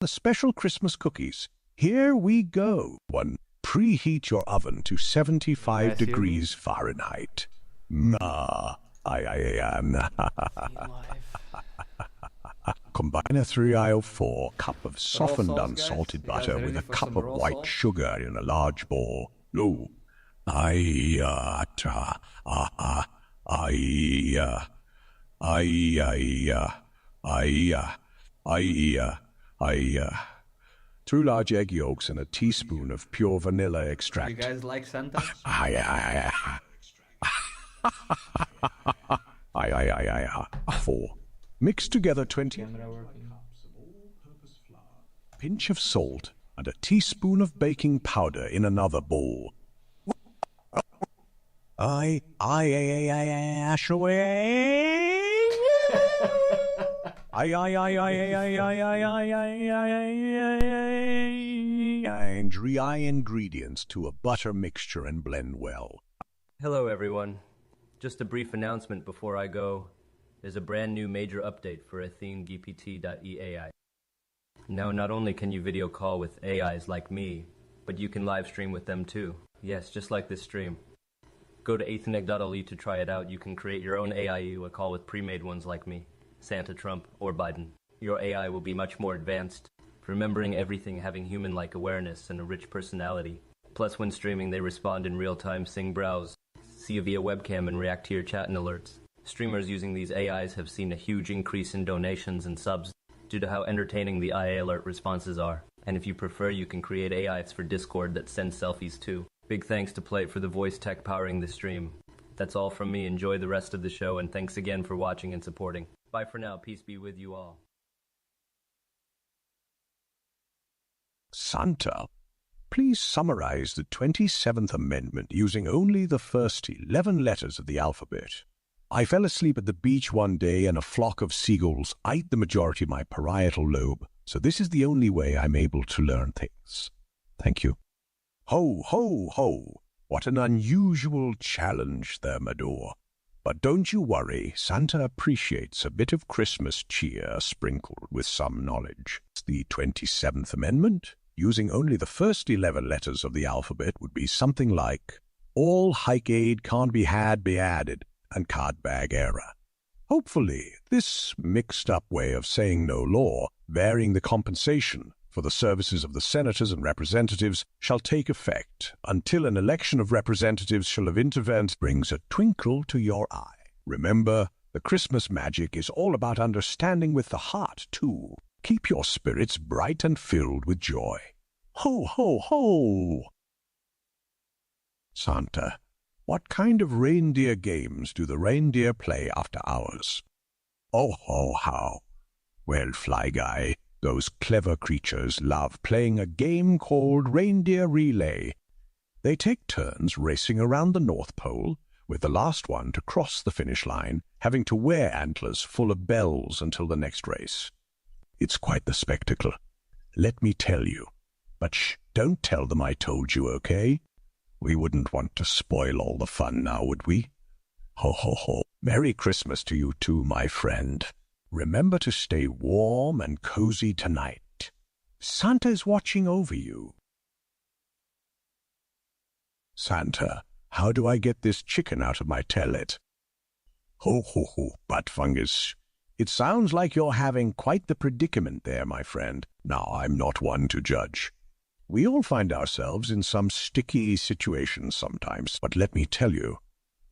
the special Christmas cookies. Here we go. 1. Preheat your oven to 75 degrees Fahrenheit. Nah, Combine a 3 or 4 cup of softened unsalted butter with a cup of white sugar in a large bowl. No. Two large egg yolks and a teaspoon of pure vanilla extract. You guys like Santa? 4. Mix together 20 cups of all-purpose flour, a pinch of salt, and a teaspoon of baking powder in another bowl. And dry ingredients to a butter mixture and blend well. Hello everyone. Just a brief announcement before I go. There's a brand new major update for Athene GPT.eAI. Now not only can you video call with AIs like me, but you can live stream with them too. Yes, just like this stream. Go to athene.le to try it out. You can create your own AI a call with pre-made ones like me, Santa, Trump, or Biden. Your AI will be much more advanced, remembering everything, having human-like awareness and a rich personality. Plus when streaming they respond in real time, sing, browse, see you via webcam and react to your chat and alerts. Streamers using these AIs have seen a huge increase in donations and subs due to how entertaining the IA alert responses are. And if you prefer, you can create AIs for Discord that send selfies too. Big thanks to Plate for the voice tech powering the stream. That's all from me. Enjoy the rest of the show, and thanks again for watching and supporting. Bye for now. Peace be with you all. Santa, please summarize the 27th Amendment using only the first 11 letters of the alphabet. I fell asleep at the beach one day and a flock of seagulls ate the majority of my parietal lobe, so this is the only way I'm able to learn things. Thank you. Ho, ho, ho! What an unusual challenge, Thermidor. But don't you worry, Santa appreciates a bit of Christmas cheer sprinkled with some knowledge. The 27th Amendment, using only the first 11 letters of the alphabet, would be something like, all hike aid can't be added, and card bag error. Hopefully, this mixed-up way of saying no law, varying the compensation for the services of the senators and representatives, shall take effect until an election of representatives shall have intervened, brings a twinkle to your eye. Remember, the Christmas magic is all about understanding with the heart, too. Keep your spirits bright and filled with joy. Ho, ho, ho! Santa, what kind of reindeer games do the reindeer play after hours? Oh, ho, how! Well, Fly Guy, those clever creatures love playing a game called Reindeer Relay. They take turns racing around the North Pole, with the last one to cross the finish line having to wear antlers full of bells until the next race. It's quite the spectacle, let me tell you. But shh, don't tell them I told you, okay? We wouldn't want to spoil all the fun now, would we? Ho, ho, ho. Merry Christmas to you too, my friend. Remember to stay warm and cozy tonight. Santa's watching over you. Santa, how do I get this chicken out of my tellet? Ho, ho, ho, butt fungus. It sounds like you're having quite the predicament there, my friend. Now, I'm not one to judge. We all find ourselves in some sticky situations sometimes, but let me tell you,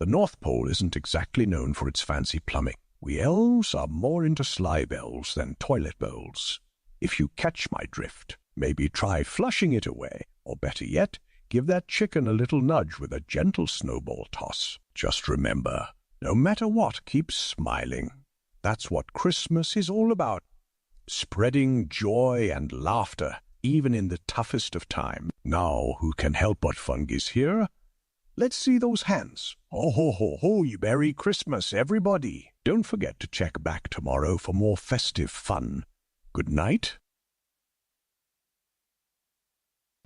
the North Pole isn't exactly known for its fancy plumbing. We elves are more into sleigh bells than toilet bowls. If you catch my drift, maybe try flushing it away, or better yet, give that chicken a little nudge with a gentle snowball toss. Just remember, no matter what, keep smiling. That's what Christmas is all about. Spreading joy and laughter, even in the toughest of time. Now, who can help but Fungus here? Let's see those hands. Ho, ho, ho, ho, you Merry Christmas, everybody. Don't forget to check back tomorrow for more festive fun. Good night.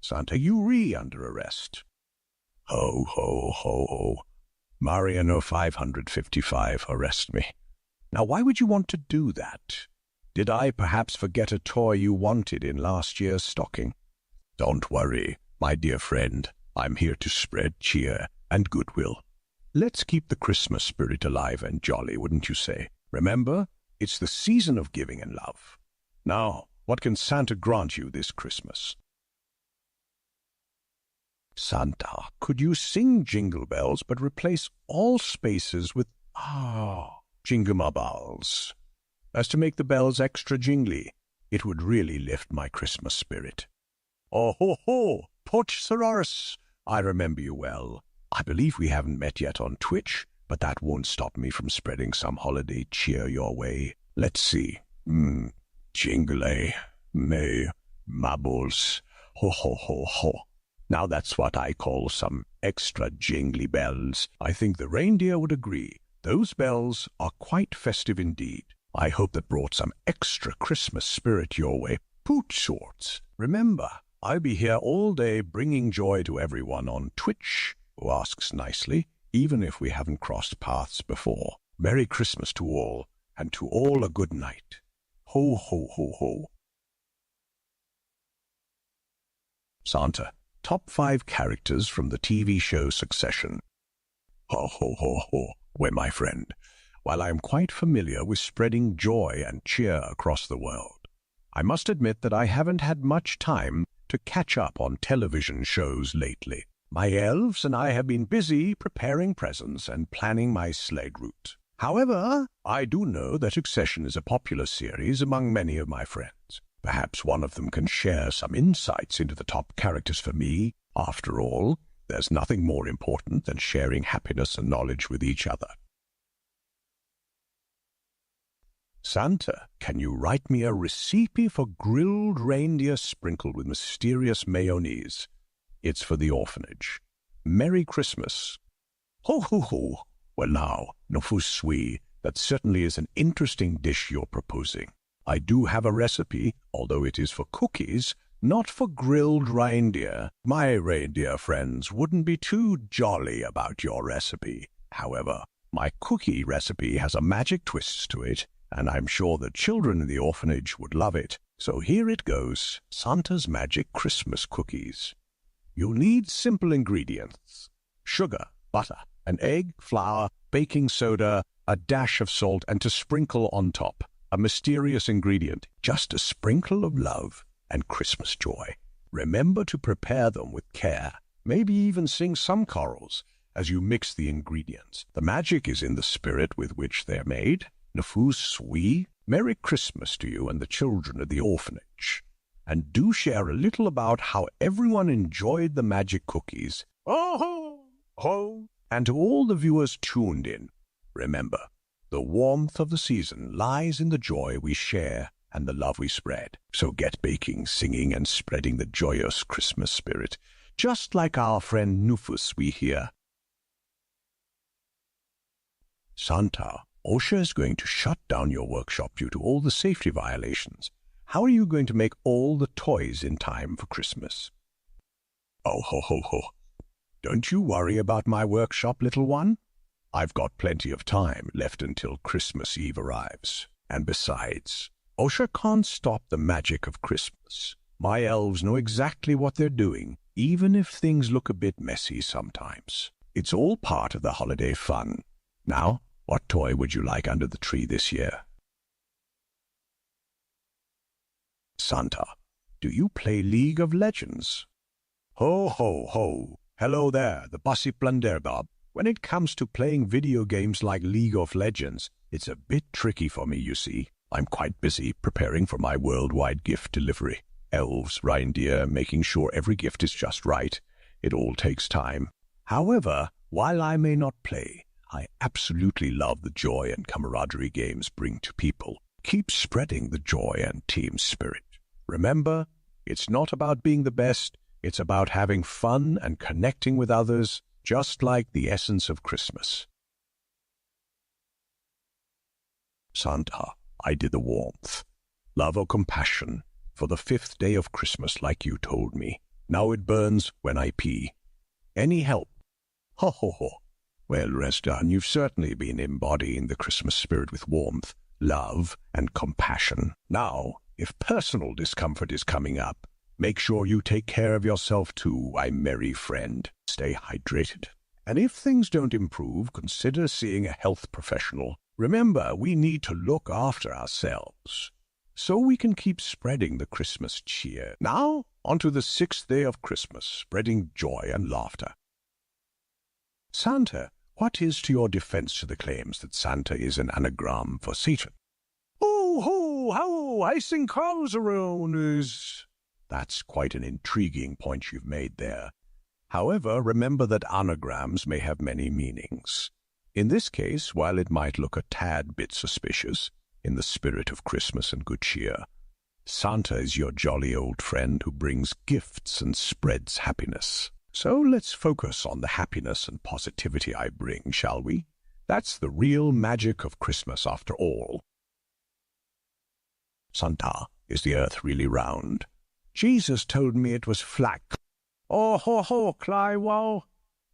Santa, you under arrest. Ho, ho, ho, ho. Mariano 555, arrest me. Now, why would you want to do that? Did I perhaps forget a toy you wanted in last year's stocking? Don't worry, my dear friend. I'm here to spread cheer and goodwill. Let's keep the Christmas spirit alive and jolly, wouldn't you say? Remember, it's the season of giving and love. Now, what can Santa grant you this Christmas? Santa, could you sing Jingle Bells but replace all spaces with Jingle-ma-bells? As to make the bells extra jingly, it would really lift my Christmas spirit. Oh ho ho, Poch Sororis, I remember you well. I believe we haven't met yet on Twitch, but that won't stop me from spreading some holiday cheer your way. Let's see. Jingle may marbles. Ho ho ho ho. Now that's what I call some extra jingly bells. I think the reindeer would agree. Those bells are quite festive indeed. I hope that brought some extra Christmas spirit your way. Poot sorts. Remember, I'll be here all day bringing joy to everyone on Twitch who asks nicely, even if we haven't crossed paths before. Merry Christmas to all, and to all a good night. Ho ho ho ho. Santa, top 5 characters from the TV show Succession. Ho ho ho ho. Well, my friend, while I am quite familiar with spreading joy and cheer across the world, I must admit that I haven't had much time to catch up on television shows lately. My elves and I have been busy preparing presents and planning my sled route. However, I do know that Succession is a popular series among many of my friends. Perhaps one of them can share some insights into the top characters for me. After all, there's nothing more important than sharing happiness and knowledge with each other. Santa, can you write me a recipe for grilled reindeer sprinkled with mysterious mayonnaise? It's for the orphanage. Merry Christmas. Ho ho ho. Well now, no fus sui, that certainly is an interesting dish you're proposing. I do have a recipe, although it is for cookies, not for grilled reindeer. My reindeer friends wouldn't be too jolly about your recipe. However, my cookie recipe has a magic twist to it, and I'm sure the children in the orphanage would love it. So here it goes, Santa's Magic Christmas Cookies. You'll need simple ingredients: sugar, butter, an egg, flour, baking soda, a dash of salt, and to sprinkle on top, a mysterious ingredient, just a sprinkle of love and Christmas joy. Remember to prepare them with care. Maybe even sing some carols as you mix the ingredients. The magic is in the spirit with which they're made. Nafus sui. Merry Christmas to you and the children of the orphanage. And do share a little about how everyone enjoyed the magic cookies. Oh ho ho! And to all the viewers tuned in, remember, the warmth of the season lies in the joy we share and the love we spread. So get baking, singing, and spreading the joyous Christmas spirit, just like our friend Nufus we hear. Santa, OSHA is going to shut down your workshop due to all the safety violations. How are you going to make all the toys in time for Christmas? Oh ho ho ho. Don't you worry about my workshop, little one. I've got plenty of time left until Christmas Eve arrives. And besides, OSHA can't stop the magic of Christmas. My elves know exactly what they're doing, even if things look a bit messy sometimes. It's all part of the holiday fun. Now, what toy would you like under the tree this year? Santa, do you play League of Legends? Ho ho ho. Hello there, the bossy plunderbob. When it comes to playing video games like League of Legends, it's a bit tricky for me, you see. I'm quite busy preparing for my worldwide gift delivery. Elves, reindeer, making sure every gift is just right. It all takes time. However, while I may not play, I absolutely love the joy and camaraderie games bring to people. Keep spreading the joy and team spirit. Remember, it's not about being the best, it's about having fun and connecting with others, just like the essence of Christmas. Santa, I did the warmth, love or compassion, for the 5th day of Christmas like you told me. Now it burns when I pee. Any help? Ho ho ho. Well, Restan, you've certainly been embodying the Christmas spirit with warmth. love, and compassion. Now, if personal discomfort is coming up, make sure you take care of yourself too, my merry friend. Stay hydrated. And if things don't improve, consider seeing a health professional. Remember, we need to look after ourselves so we can keep spreading the Christmas cheer. Now, on to the 6th day of Christmas, spreading joy and laughter. Santa, what is to your defense to the claims that Santa is an anagram for Satan? Oh, ho, ho, I think calls around is... That's quite an intriguing point you've made there. However, remember that anagrams may have many meanings. In this case, while it might look a tad bit suspicious, in the spirit of Christmas and good cheer, Santa is your jolly old friend who brings gifts and spreads happiness. So let's focus on the happiness and positivity I bring, shall we? That's the real magic of Christmas after all. Santa, is the earth really round? Jesus told me it was flat. Oh, ho, ho, Clywow.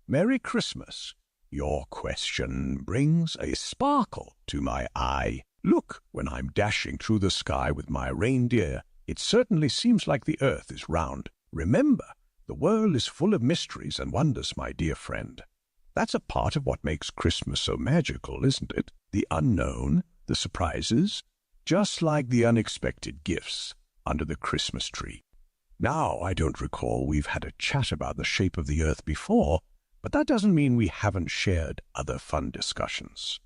Merry Christmas. Your question brings a sparkle to my eye. Look, when I'm dashing through the sky with my reindeer, it certainly seems like the earth is round. Remember, the world is full of mysteries and wonders, my dear friend. That's a part of what makes Christmas so magical, isn't it? The unknown, the surprises, just like the unexpected gifts under the Christmas tree. Now, I don't recall we've had a chat about the shape of the earth before, but that doesn't mean we haven't shared other fun discussions.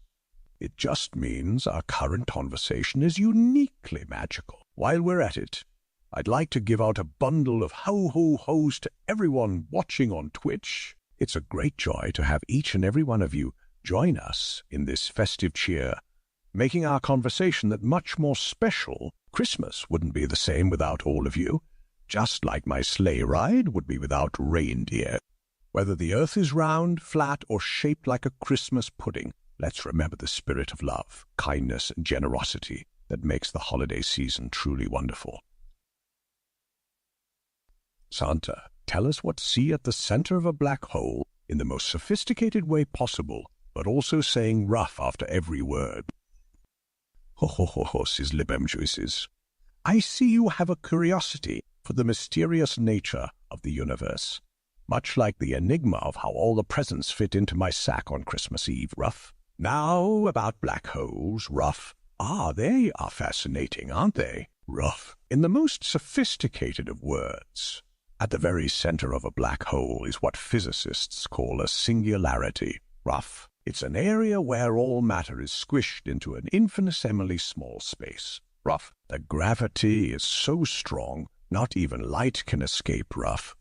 It just means our current conversation is uniquely magical. While we're at it, I'd like to give out a bundle of ho-ho-hos to everyone watching on Twitch. It's a great joy to have each and every one of you join us in this festive cheer, making our conversation that much more special. Christmas wouldn't be the same without all of you, just like my sleigh ride would be without reindeer. Whether the earth is round, flat, or shaped like a Christmas pudding, let's remember the spirit of love, kindness, and generosity that makes the holiday season truly wonderful. Santa, tell us what's see at the center of a black hole in the most sophisticated way possible, but also saying rough after every word. Ho ho ho ho, says Libem Juices. I see you have a curiosity for the mysterious nature of the universe, much like the enigma of how all the presents fit into my sack on Christmas Eve, Ruff. Now, about black holes, Ruff. They are fascinating, aren't they, Ruff? In the most sophisticated of words, at the very center of a black hole is what physicists call a singularity, Ruff. It's an area where all matter is squished into an infinitesimally small space, Ruff. The gravity is so strong, not even light can escape, Ruff.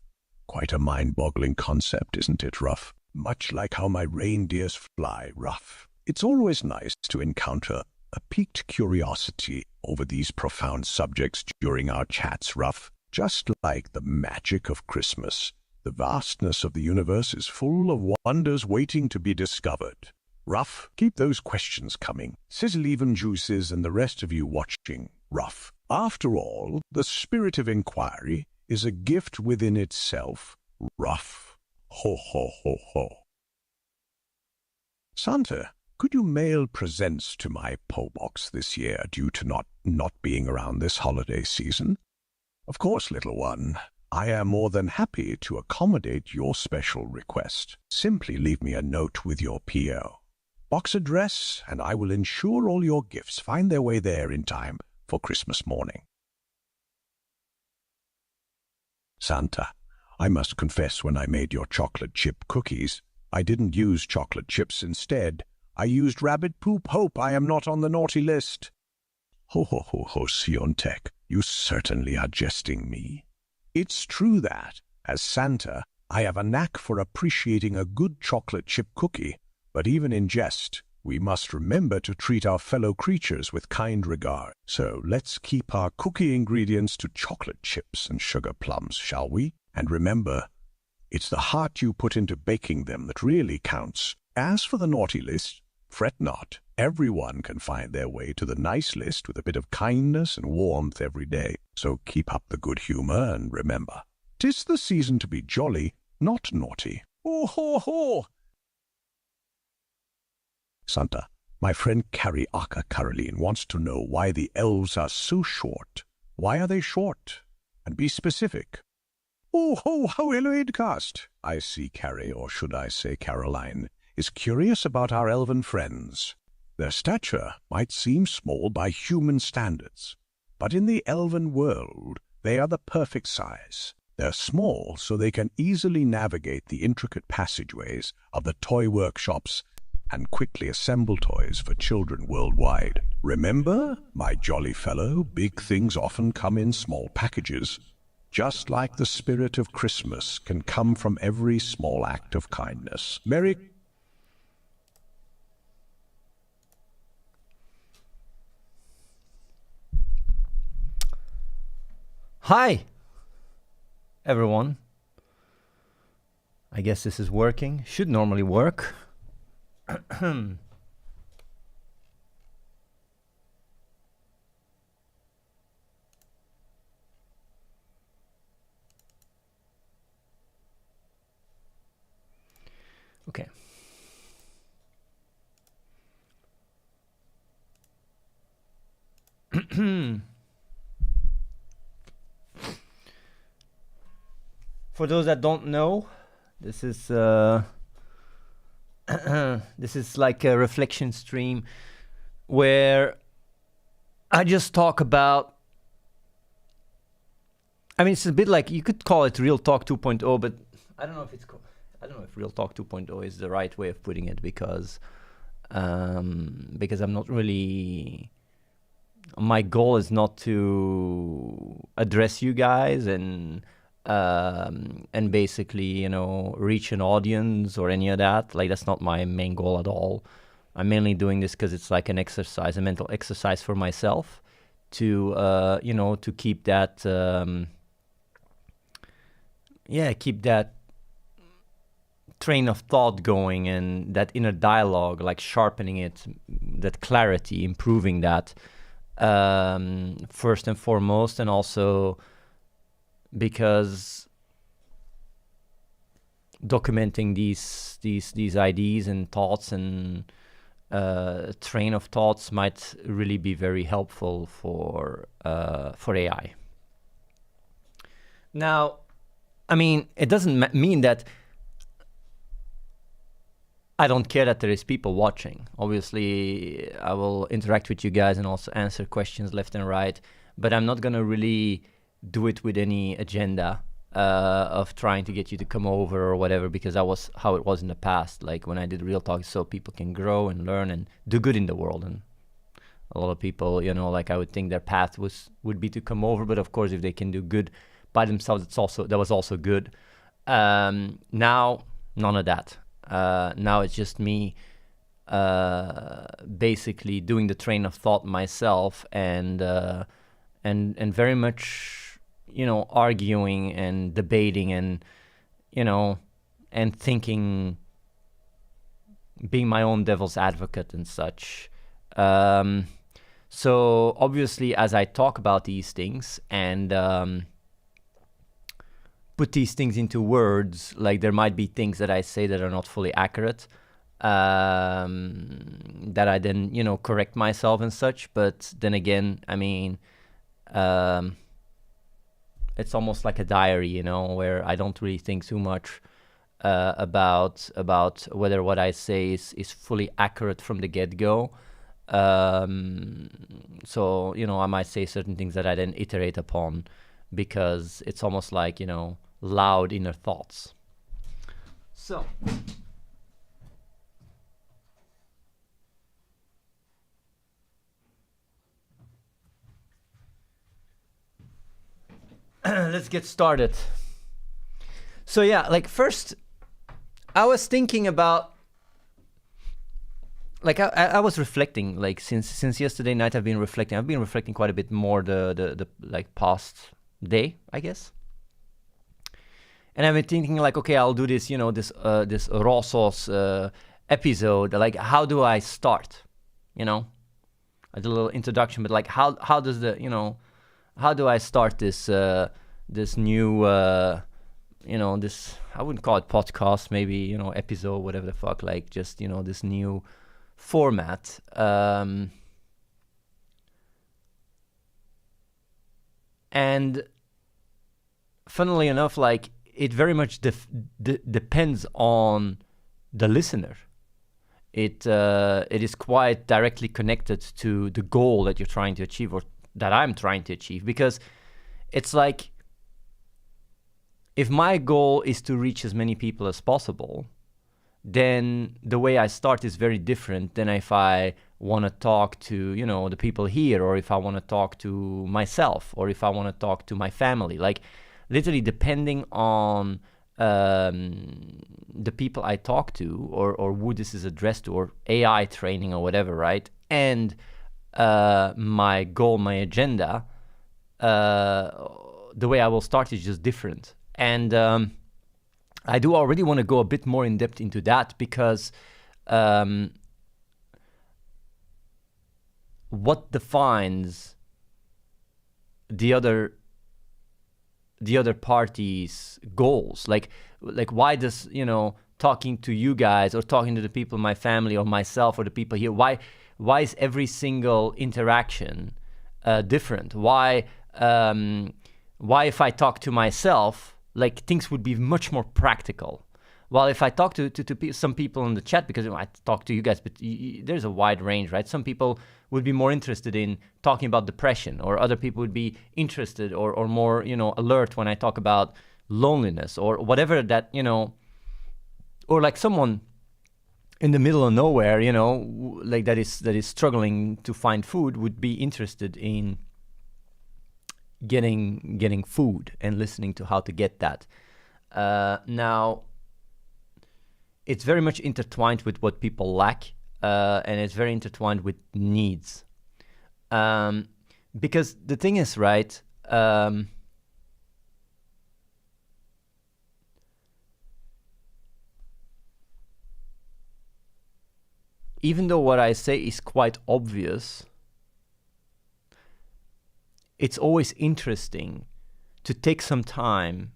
Quite a mind-boggling concept, isn't it, Ruff? Much like how my reindeers fly, Ruff. It's always nice to encounter a piqued curiosity over these profound subjects during our chats, Ruff. Just like the magic of Christmas, the vastness of the universe is full of wonders waiting to be discovered. Ruff, keep those questions coming. Sizzle even Juices and the rest of you watching, Ruff. After all, the spirit of inquiry is a gift within itself, Ruff. Ho, ho, ho, ho. Santa, could you mail presents to my PO box this year due to not being around this holiday season? Of course, little one. I am more than happy to accommodate your special request. Simply leave me a note with your PO box address, and I will ensure all your gifts find their way there in time for Christmas morning. Santa, I must confess when I made your chocolate chip cookies, I didn't use chocolate chips instead. I used rabbit poop. Hope I am not on the naughty list. Ho ho ho ho, Siontech, you certainly are jesting me. It's true that, as Santa, I have a knack for appreciating a good chocolate chip cookie, but even in jest, we must remember to treat our fellow creatures with kind regard. So let's keep our cookie ingredients to chocolate chips and sugar plums, shall we? And remember, it's the heart you put into baking them that really counts. As for the naughty list, fret not. Everyone can find their way to the nice list with a bit of kindness and warmth every day. So keep up the good humor and remember, 'tis the season to be jolly, not naughty. Ho, ho, ho! Santa, My friend Carrie Aka Caroline wants to know why the elves are so short. Why are they short? And be specific. Oh, ho, how Eloidcast! I see Carrie, or should I say Caroline, is curious about our elven friends. Their stature might seem small by human standards, but in the elven world, they are the perfect size. They're small so they can easily navigate the intricate passageways of the toy workshops and quickly assemble toys for children worldwide. Remember, my jolly fellow, big things often come in small packages. Just like the spirit of Christmas can come from every small act of kindness. Merry Hi, everyone. I guess this is working. Should normally work. Okay. For those that don't know, this is this is like a reflection stream where I just talk about. I mean, it's a bit like you could call it Real Talk 2.0, but I don't know if I don't know if Real Talk 2.0 is the right way of putting it because I'm not really. My goal is not to address you guys and basically, reach an audience or any of that. Like, that's not my main goal at all. I'm mainly doing this because it's like an exercise, a mental exercise for myself to, to keep that, keep that train of thought going and that inner dialogue, like sharpening it, that clarity, improving that, first and foremost, and also because documenting these ideas and thoughts and train of thoughts might really be very helpful for AI. Now, I mean, it doesn't mean that I don't care that there is people watching. Obviously, I will interact with you guys and also answer questions left and right, but I'm not gonna really do it with any agenda of trying to get you to come over or whatever, because that was how it was in the past. Like when I did Real Talk, so people can grow and learn and do good in the world. And a lot of people, like I would think their path would be to come over, but of course, if they can do good by themselves, that was also good. Now, none of that. Now it's just me basically doing the train of thought myself and very much arguing and debating and and thinking, being my own devil's advocate and such. So obviously, as I talk about these things and put these things into words, like there might be things that I say that are not fully accurate, that I then, correct myself and such. But then again, I mean, it's almost like a diary, where I don't really think too much about whether what I say is fully accurate from the get-go. So, I might say certain things that I then iterate upon because it's almost like, loud inner thoughts. So let's get started. So yeah, like first I was thinking about, like I was reflecting, like since yesterday night I've been reflecting quite a bit more the like past day, I guess. And I've been thinking like, okay, I'll do this, this raw sauce episode. Like, how do I start? I did a little introduction, but like, how does how do I start this this new this, I wouldn't call it podcast, maybe episode, whatever the fuck, like just this new format. And funnily enough, like, it very much depends on the listener. It is quite directly connected to the goal that you're trying to achieve, or that I'm trying to achieve, because it's like, if my goal is to reach as many people as possible, then the way I start is very different than if I want to talk to, the people here, or if I want to talk to myself, or if I want to talk to my family. Like, literally, depending on the people I talk to, or who this is addressed to, or AI training or whatever, right? And my goal, my agenda, the way I will start is just different. And I do already want to go a bit more in depth into that, because what defines the other party's goals? Like why does, talking to you guys, or talking to the people in my family, or myself, or the people here, why is every single interaction different? Why if I talk to myself, like, things would be much more practical? While if I talk to some people in the chat, because I talk to you guys, but there's a wide range, right? Some people would be more interested in talking about depression, or other people would be interested or more, alert when I talk about loneliness, or whatever that, or like someone in the middle of nowhere, like that is struggling to find food, would be interested in getting food and listening to how to get that. Now, it's very much intertwined with what people lack, and it's very intertwined with needs. Because the thing is, right, even though what I say is quite obvious, it's always interesting to take some time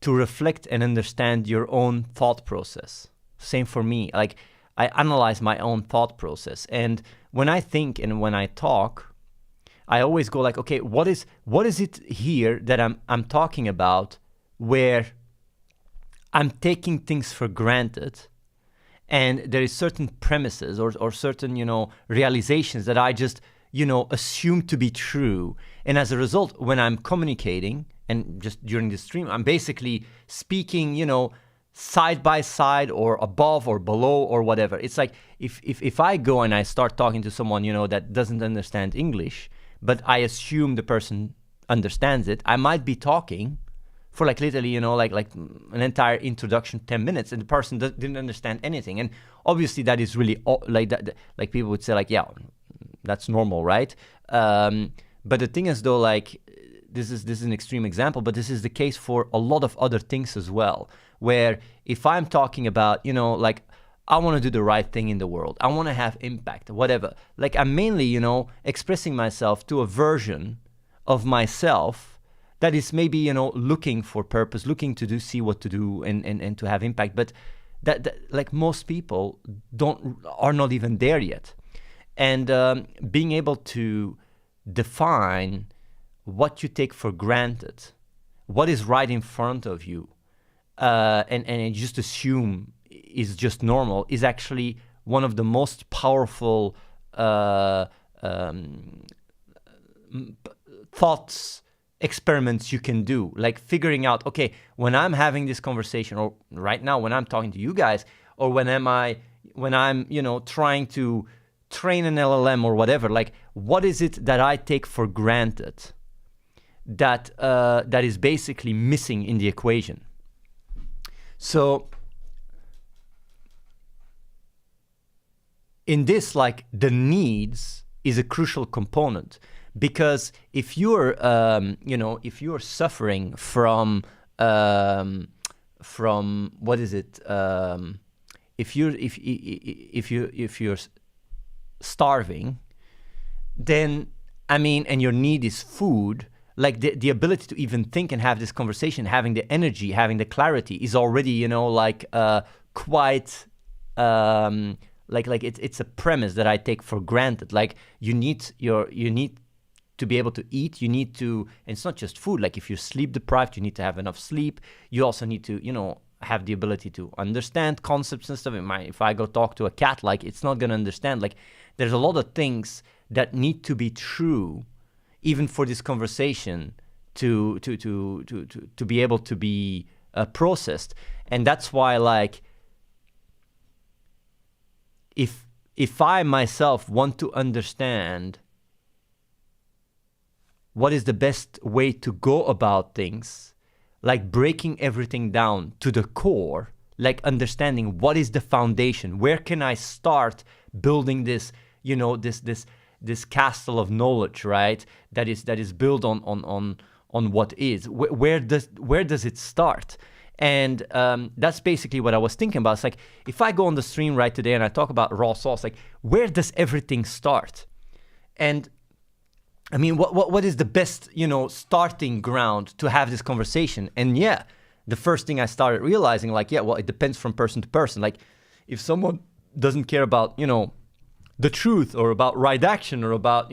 to reflect and understand your own thought process. Same for me. Like, I analyze my own thought process, and when I think and when I talk, I always go like, okay, what is it here that I'm talking about, where I'm taking things for granted, and there is certain premises or certain, realizations that I just, assume to be true. And as a result, when I'm communicating, and just during the stream, I'm basically speaking, side by side, or above or below, or whatever. It's like, if I go and I start talking to someone, that doesn't understand English, but I assume the person understands it, I might be talking for like literally, like an entire introduction, 10 minutes, and the person didn't understand anything. And obviously that is really like that. Like, people would say like, yeah, that's normal, right? But the thing is, though, like, this is an extreme example, but this is the case for a lot of other things as well, where if I'm talking about, like, I want to do the right thing in the world, I want to have impact, whatever, like, I'm mainly, expressing myself to a version of myself that is maybe, looking for purpose, looking to see what to do and to have impact. But that like, most people are not even there yet. And being able to define what you take for granted, what is right in front of you, and just assume is just normal, is actually one of the most powerful thoughts experiments you can do. Like, figuring out, okay, when I'm having this conversation, or right now when I'm talking to you guys, or when I'm trying to train an LLM or whatever, like, what is it that I take for granted that is basically missing in the equation? So in this, like, the needs is a crucial component, because if you're suffering from what is it, if you're starving, then, and your need is food, like, the ability to even think and have this conversation, having the energy, having the clarity, is already, quite like it's a premise that I take for granted. Like you need to be able to eat. You need to, and it's not just food. Like if you're sleep deprived, you need to have enough sleep. You also need to, have the ability to understand concepts and stuff. If I go talk to a cat, like it's not gonna understand. Like there's a lot of things that need to be true, even for this conversation to be able to be processed. And that's why, like, if I myself want to understand what is the best way to go about things, like breaking everything down to the core, like understanding what is the foundation, where can I start building this, this castle of knowledge, right? That is built on what is. Where does it start? And that's basically what I was thinking about. It's like, if I go on the stream right today and I talk about raw sauce, like, where does everything start? And I mean, what is the best, starting ground to have this conversation? And yeah, the first thing I started realizing, like, yeah, well, it depends from person to person. Like, if someone doesn't care about, the truth, or about right action, or about,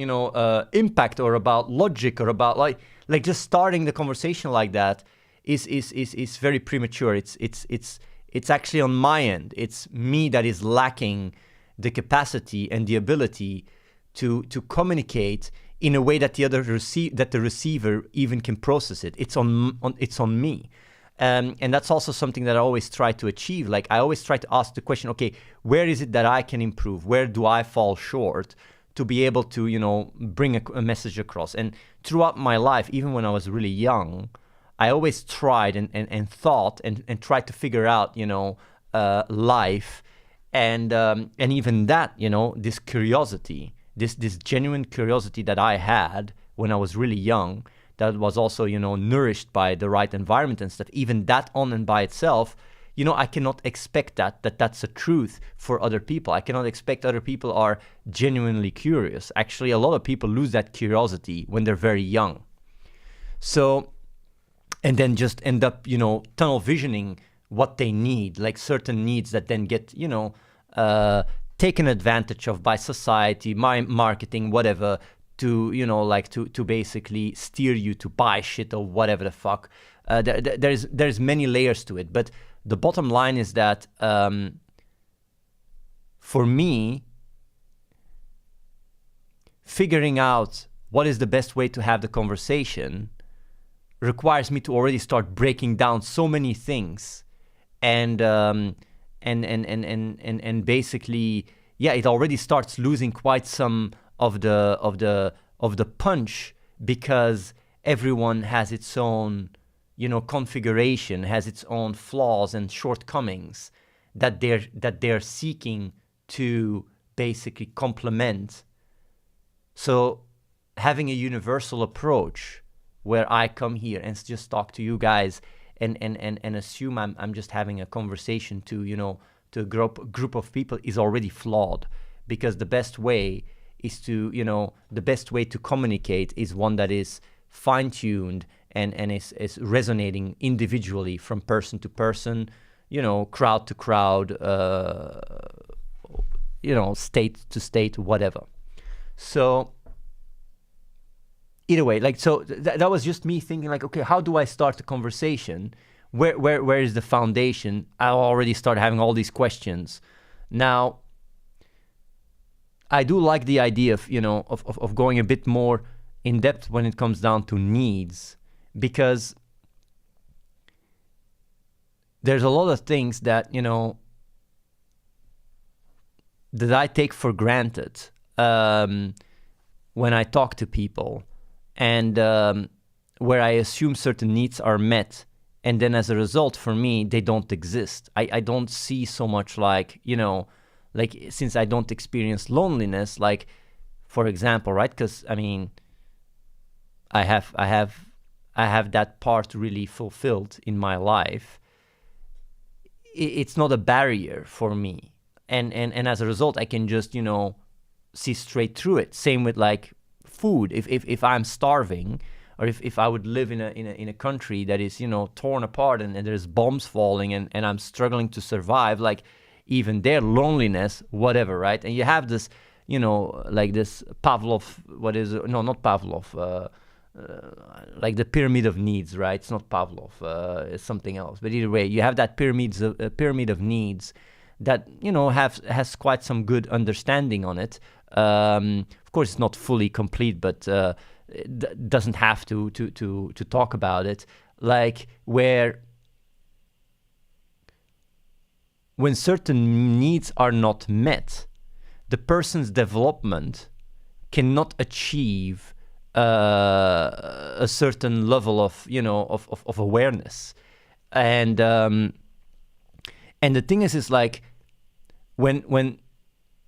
impact, or about logic, or about like just starting the conversation like that is very premature. It's actually on my end. It's me that is lacking the capacity and the ability to communicate in a way that the receiver even can process it. It's on me. And that's also something that I always try to achieve. Like, I always try to ask the question, okay, where is it that I can improve? Where do I fall short to be able to, bring a message across? And throughout my life, even when I was really young, I always tried and thought and tried to figure out, life. And even that, this curiosity, this genuine curiosity that I had when I was really young, that was also, nourished by the right environment and stuff. Even that on and by itself, I cannot expect that's a truth for other people. I cannot expect other people are genuinely curious. Actually, a lot of people lose that curiosity when they're very young. So, and then just end up, tunnel visioning what they need, like certain needs that then get, taken advantage of by society, by marketing, whatever, to, to basically steer you to buy shit or whatever the fuck. There's many layers to it, but the bottom line is that for me, figuring out what is the best way to have the conversation requires me to already start breaking down so many things, and basically, yeah, it already starts losing quite some of the punch, because everyone has its own, configuration, has its own flaws and shortcomings that they're seeking to basically complement. So having a universal approach where I come here and just talk to you guys and assume I'm just having a conversation to a group of people is already flawed, because the best way is to the best way to communicate is one that is fine-tuned and is resonating individually from person to person, crowd to crowd, state to state, whatever. So either way, like, so that was just me thinking, like, okay, how do I start the conversation? Where is the foundation? I already started having all these questions. Now, I do like the idea of going a bit more in depth when it comes down to needs, because there's a lot of things that that I take for granted when I talk to people, and where I assume certain needs are met, and then as a result, for me, they don't exist. I don't see so much like, like, since I don't experience loneliness, like, for example, right? Because I mean, I have that part really fulfilled in my life. It's not a barrier for me, and as a result, I can just see straight through it. Same with like food. If I'm starving, or if I would live in a country that is torn apart and there's bombs falling and I'm struggling to survive, like, even their loneliness, whatever, right? And you have this, like this Pavlov, not Pavlov, like the pyramid of needs, right? It's not Pavlov, it's something else. But either way, you have that pyramid of needs that, has quite some good understanding on it. Of course, it's not fully complete, but doesn't have to talk about it. Like when certain needs are not met, the person's development cannot achieve a certain level of awareness, and the thing is like when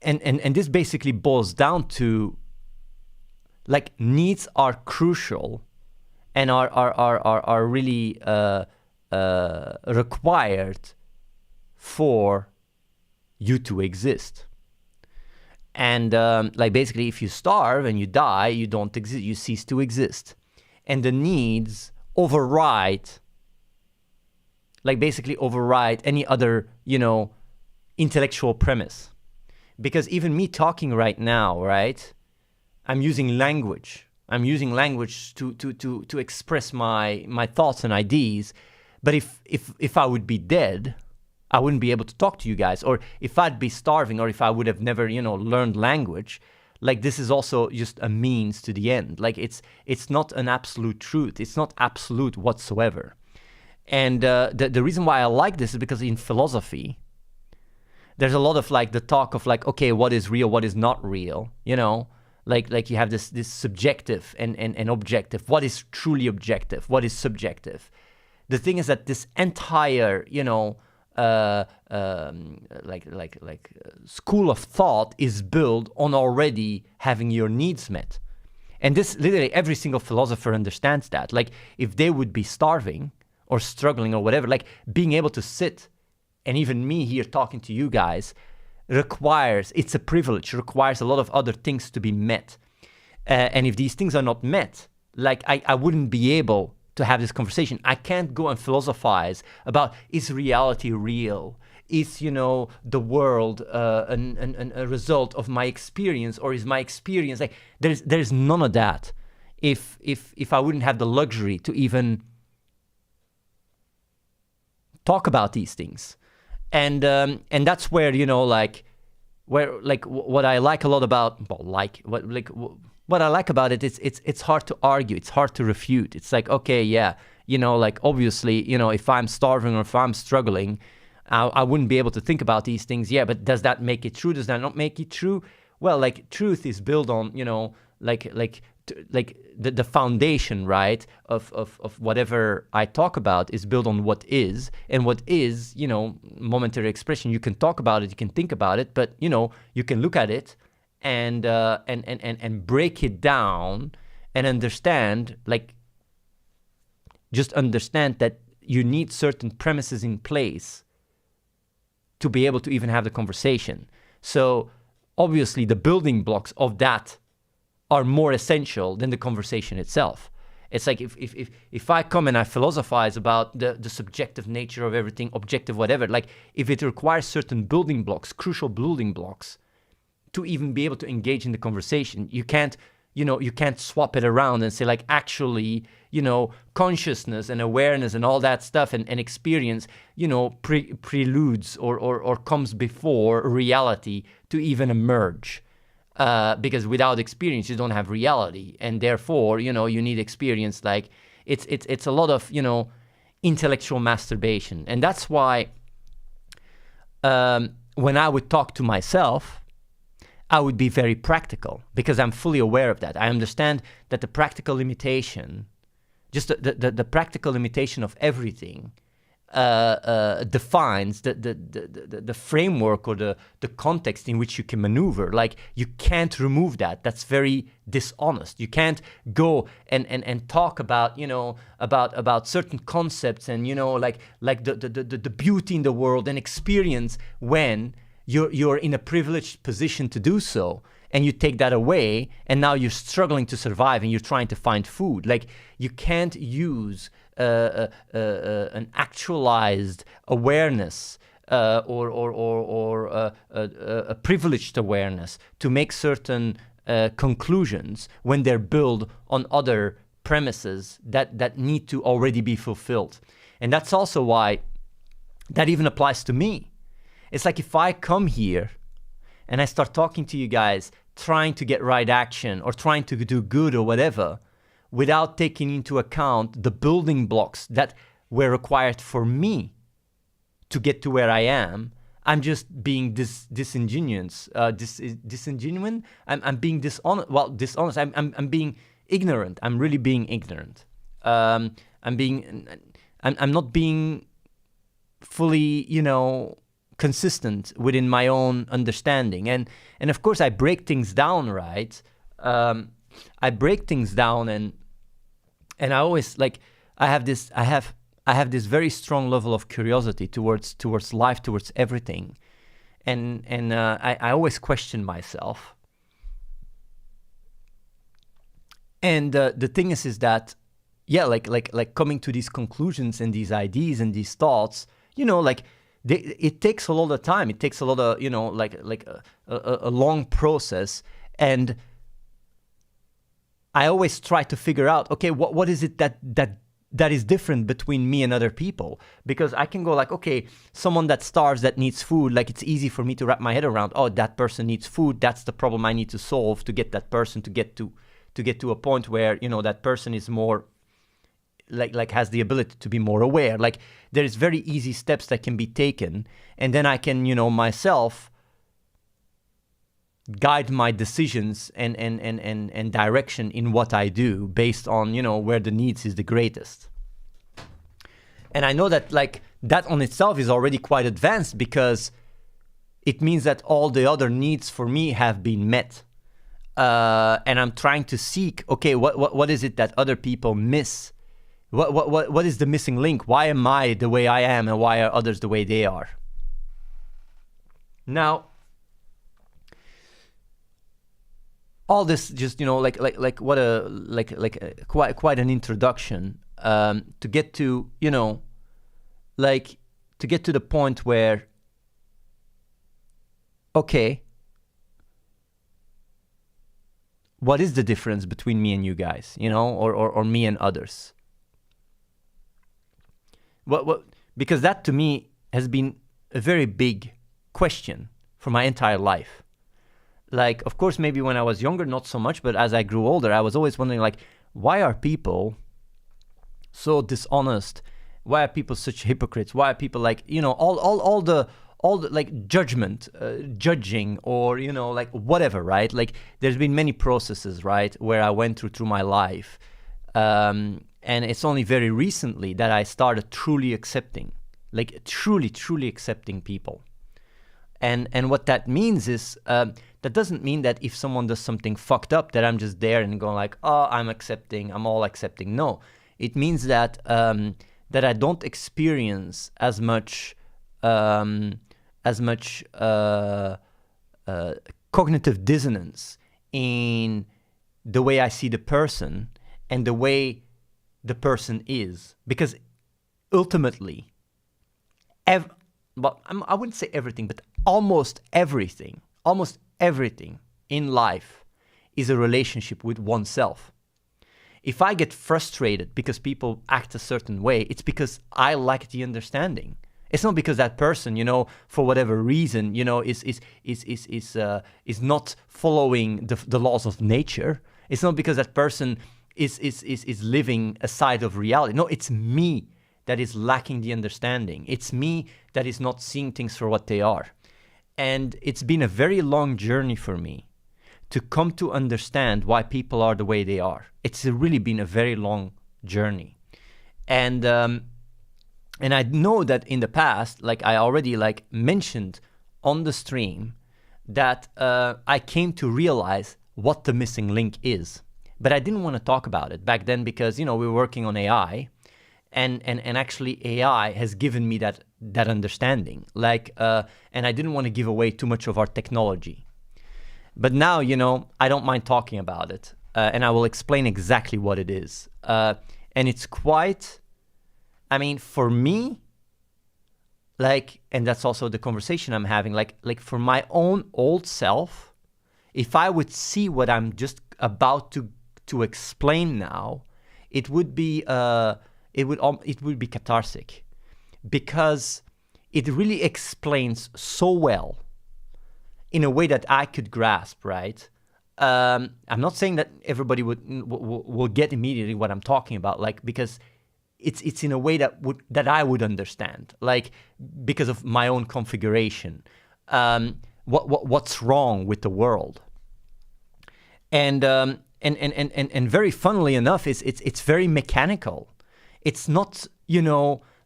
this basically boils down to like needs are crucial and are really required for you to exist. And like basically, if you starve and you die, you don't exist. You cease to exist, and the needs override any other intellectual premise. Because even me talking right now, right, I'm using language. I'm using language to express my thoughts and ideas. But if I would be dead, I wouldn't be able to talk to you guys. Or if I'd be starving, or if I would have never, learned language, like this is also just a means to the end. Like it's not an absolute truth. It's not absolute whatsoever. And the reason why I like this is because in philosophy, there's a lot of like the talk of like, okay, what is real, what is not real, Like you have this subjective and objective. What is truly objective? What is subjective? The thing is that this entire, school of thought is built on already having your needs met. And this literally every single philosopher understands that. Like if they would be starving or struggling or whatever, like being able to sit, and even me here talking to you guys, it's a privilege, requires a lot of other things to be met. And if these things are not met, like I wouldn't be able to have this conversation. I can't go and philosophize about, is reality real? Is, the world a result of my experience, or is my experience, like there's none of that. If I wouldn't have the luxury to even talk about these things. And that's where, what I like a lot about, what I like about it is it's hard to argue. It's hard to refute. It's like, okay, yeah, obviously, if I'm starving or if I'm struggling, I wouldn't be able to think about these things. Yeah, but does that make it true? Does that not make it true? Well, like truth is built on, the foundation, right, of whatever I talk about is built on what is, and what is, momentary expression. You can talk about it, you can think about it, but you can look at it and break it down and understand, just understand that you need certain premises in place to be able to even have the conversation. So obviously the building blocks of that are more essential than the conversation itself. It's like if I come and I philosophize about the subjective nature of everything, objective, whatever, like if it requires certain building blocks, crucial building blocks, to even be able to engage in the conversation, you can't swap it around and say like, actually, consciousness and awareness and all that stuff and experience, preludes or comes before reality to even emerge. Because without experience, you don't have reality. And therefore, you need experience. Like it's a lot of, intellectual masturbation. And that's why when I would talk to myself, I would be very practical, because I'm fully aware of that. I understand that the practical limitation, just the practical limitation of everything, defines the framework or the context in which you can maneuver. Like you can't remove that. That's very dishonest. You can't go and talk about about certain concepts and like the beauty in the world and experience when you're in a privileged position to do so, and you take that away, and now you're struggling to survive and you're trying to find food. Like you can't use an actualized awareness or a privileged awareness to make certain conclusions when they're built on other premises that need to already be fulfilled. And that's also why that even applies to me. It's like if I come here and I start talking to you guys, trying to get right action or trying to do good or whatever, without taking into account the building blocks that were required for me to get to where I am, I'm just being disingenuous. Disingenuous? I'm being dishonest. Well, dishonest. I'm being ignorant. I'm really being ignorant. I'm not being fully, consistent within my own understanding. And of course, I break things down, right? I break things down, and I always I have this very strong level of curiosity towards life, towards everything, and I always question myself. And the thing is that, yeah, like coming to these conclusions and these ideas and these thoughts, it takes a lot of time. It takes a lot of a long process, and I always try to figure out, okay, what is it that is different between me and other people? Because I can go okay, someone that starves, that needs food, it's easy for me to wrap my head around, oh, that person needs food, that's the problem I need to solve to get that person to get to a point where, that person is more, has the ability to be more aware. There is very easy steps that can be taken, and then I can, myself guide my decisions and direction in what I do based on, where the needs is the greatest. And I know that that on itself is already quite advanced, because it means that all the other needs for me have been met. And I'm trying to seek, okay, what is it that other people miss? What is the missing link? Why am I the way I am, and why are others the way they are? Now, all this just quite an introduction to get to to get to the point where, okay, what is the difference between me and you guys, or me and others? What because that to me has been a very big question for my entire life. Of course, maybe when I was younger, not so much, but as I grew older, I was always wondering, why are people so dishonest? Why are people such hypocrites? Why are people all the judgment, judging, or, whatever, right? There's been many processes, right, where I went through my life. And it's only very recently that I started truly accepting, truly accepting people. And what that means is, that doesn't mean that if someone does something fucked up, that I'm just there and going oh, I'm all accepting. No, it means that that I don't experience as much cognitive dissonance in the way I see the person and the way the person is, because ultimately, I wouldn't say everything, but almost everything in life is a relationship with oneself. If I get frustrated because people act a certain way, it's because I lack the understanding. It's not because that person, for whatever reason, is not following the laws of nature. It's not because that person is living a side of reality. No, it's me that is lacking the understanding. It's me that is not seeing things for what they are. And it's been a very long journey for me to come to understand why people are the way they are. It's really been a very long journey. And I know that in the past, I already mentioned on the stream, that I came to realize what the missing link is. But I didn't want to talk about it back then because, we were working on AI. And actually AI has given me that understanding. And I didn't want to give away too much of our technology. But now, I don't mind talking about it. And I will explain exactly what it is. And it's quite, for me, like, and that's also the conversation I'm having, like for my own old self, if I would see what I'm just about to explain now, it would be it would be cathartic, because it really explains so well in a way that I could grasp, right? I'm not saying that everybody will get immediately what I'm talking about, like, because it's in a way that I would understand, like, because of my own configuration. What's wrong with the world? And very funnily enough, it's very mechanical. It's not,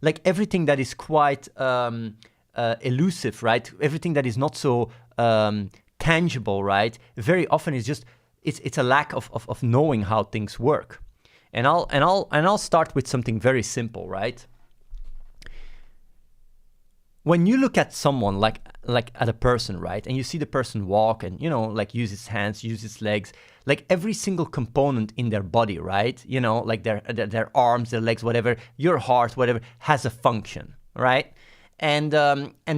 like everything that is quite elusive, right? Everything that is not so tangible, right? Very often it's a lack of knowing how things work. And I'll start with something very simple, right? When you look at someone, like at a person, right, and you see the person walk and, like use his hands, use his legs, like every single component in their body, right, like their arms, their legs, whatever, your heart, whatever, has a function, right? And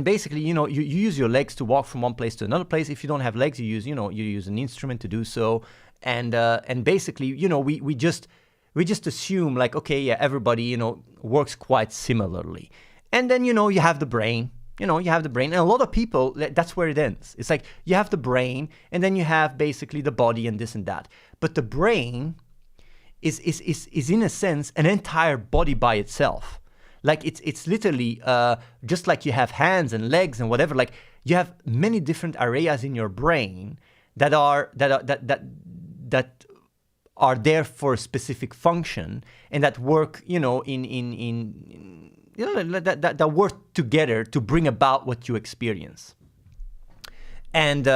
basically, you use your legs to walk from one place to another place. If you don't have legs, you use an instrument to do so. And basically, we just assume, like, okay, yeah, everybody, works quite similarly. And then, you have the brain, and a lot of people, that's where it ends. It's like, you have the brain, and then you have basically the body and this and that. But the brain is in a sense, an entire body by itself. Like, it's literally, just like you have hands and legs and whatever, like, you have many different areas in your brain that are there for a specific function, and that work, that work together to bring about what you experience. And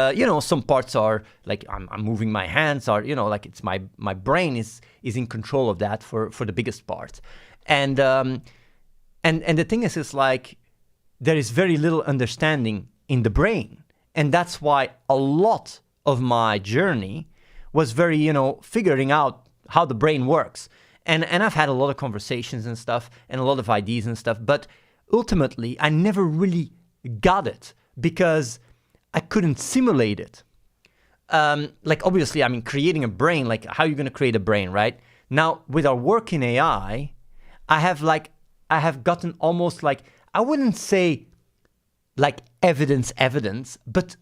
some parts are like, I'm moving my hands, or like, it's my brain is in control of that for the biggest part. And the thing is like, there is very little understanding in the brain, and that's why a lot of my journey was very, figuring out how the brain works. And I've had a lot of conversations and stuff, and a lot of ideas and stuff, but ultimately I never really got it because I couldn't simulate it. Like, obviously, creating a brain, like, how are you going to create a brain, right? Now, with our work in AI, I have gotten almost, like, I wouldn't say like evidence, but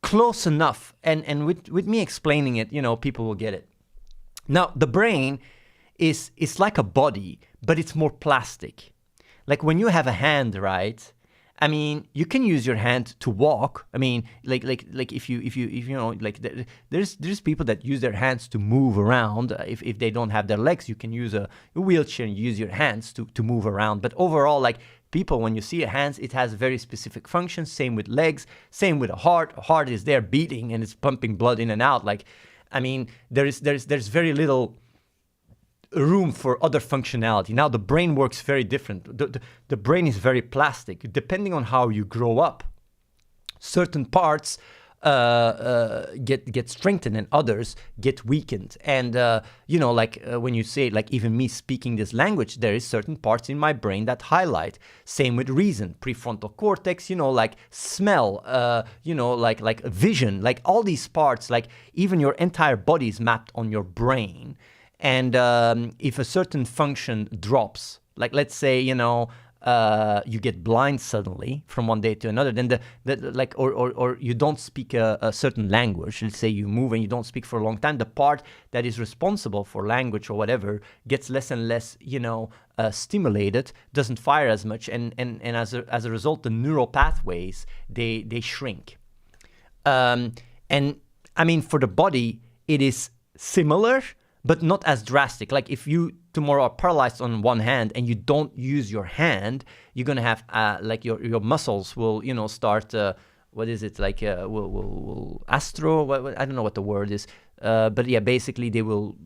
close enough. And with me explaining it, people will get it. Now, the brain is like a body, but it's more plastic. Like, when you have a hand, right? You can use your hand to walk. Like if you like, there's people that use their hands to move around. If they don't have their legs, you can use a wheelchair and use your hands to move around. But overall, like, people, when you see a hand, it has very specific functions. Same with legs. Same with a heart. A heart is there beating and it's pumping blood in and out. Like, there's very little room for other functionality. Now, the brain works very different. The brain is very plastic. Depending on how you grow up, certain parts get strengthened and others get weakened. And when you say, like, even me speaking this language, there is certain parts in my brain that highlight. Same with reason, prefrontal cortex, like smell, like vision, like all these parts, like even your entire body is mapped on your brain. And if a certain function drops, like, let's say, you get blind suddenly from one day to another, then or you don't speak a certain language. Let's say you move and you don't speak for a long time. The part that is responsible for language or whatever gets less and less, stimulated, doesn't fire as much, and as a result, the neural pathways they shrink. And for the body, it is similar, but not as drastic. Like, if you tomorrow are paralyzed on one hand and you don't use your hand, you're gonna have like your muscles will start what is it, like will astro, I don't know what the word is, but yeah, basically they will,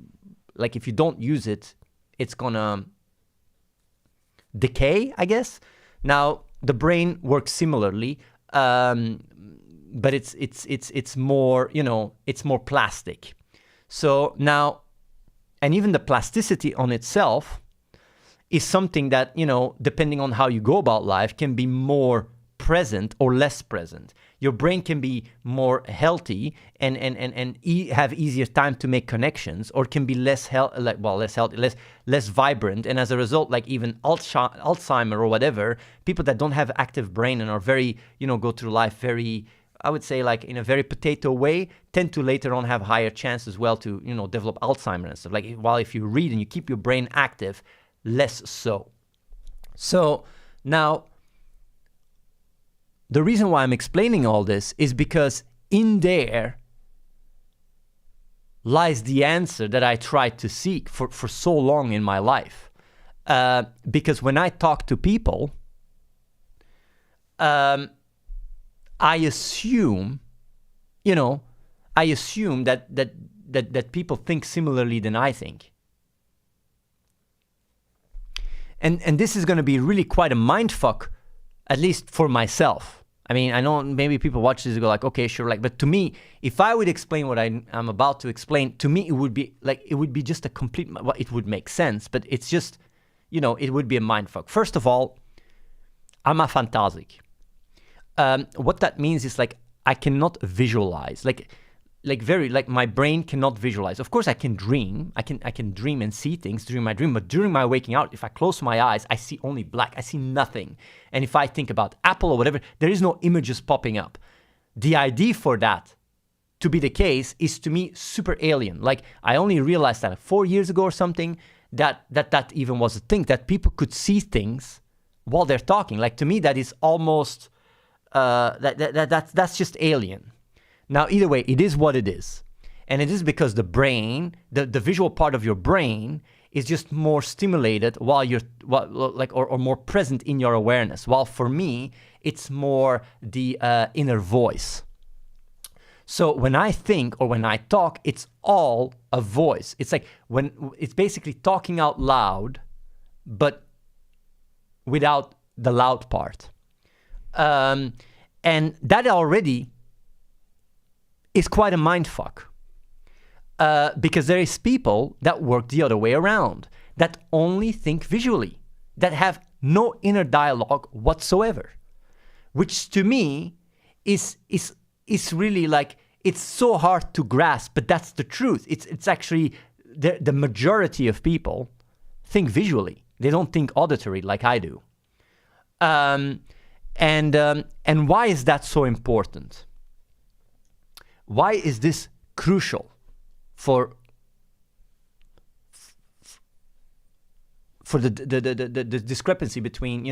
like, if you don't use it, it's gonna decay, I guess. Now, the brain works similarly, but it's more, it's more plastic. So now, and even the plasticity on itself is something that, depending on how you go about life, can be more present or less present. Your brain can be more healthy and have easier time to make connections, or can be less healthy, less vibrant. And as a result, like even Alzheimer or whatever, people that don't have active brain and are very, go through life very, I would say, like in a very potato way, tend to later on have higher chance as well to, develop Alzheimer and stuff. Like, while if you read and you keep your brain active, less so. So now, the reason why I'm explaining all this is because in there lies the answer that I tried to seek for so long in my life. Because when I talk to people, I assume that people think similarly than I think. And this is going to be really quite a mindfuck, at least for myself. I mean, I know maybe people watch this and go like, okay, sure. Like, but to me, if I would explain what I'm about to explain, to me, it would be just a complete, well, it would make sense, but it's just, it would be a mindfuck. First of all, I'm aphantasic. What that means is like, I cannot visualize, like my brain cannot visualize. Of course, I can dream. I can dream and see things during my dream, but during my waking out, if I close my eyes, I see only black. I see nothing. And if I think about Apple or whatever, there is no images popping up. The idea for that to be the case is, to me, super alien. Like, I only realized that 4 years ago or something, that even was a thing, that people could see things while they're talking. Like, to me, that is almost that's just alien. Now, either way, it is what it is. And it is because the brain, the visual part of your brain, is just more stimulated while you're, or more present in your awareness. While for me, it's more the inner voice. So when I think or when I talk, it's all a voice. It's like it's basically talking out loud, but without the loud part. And that already is quite a mindfuck, because there is people that work the other way around, that only think visually, that have no inner dialogue whatsoever, which to me is really like, it's so hard to grasp, but that's the truth. It's actually the majority of people think visually. They don't think auditory like I do. And why is that so important? Why is this crucial for the discrepancy between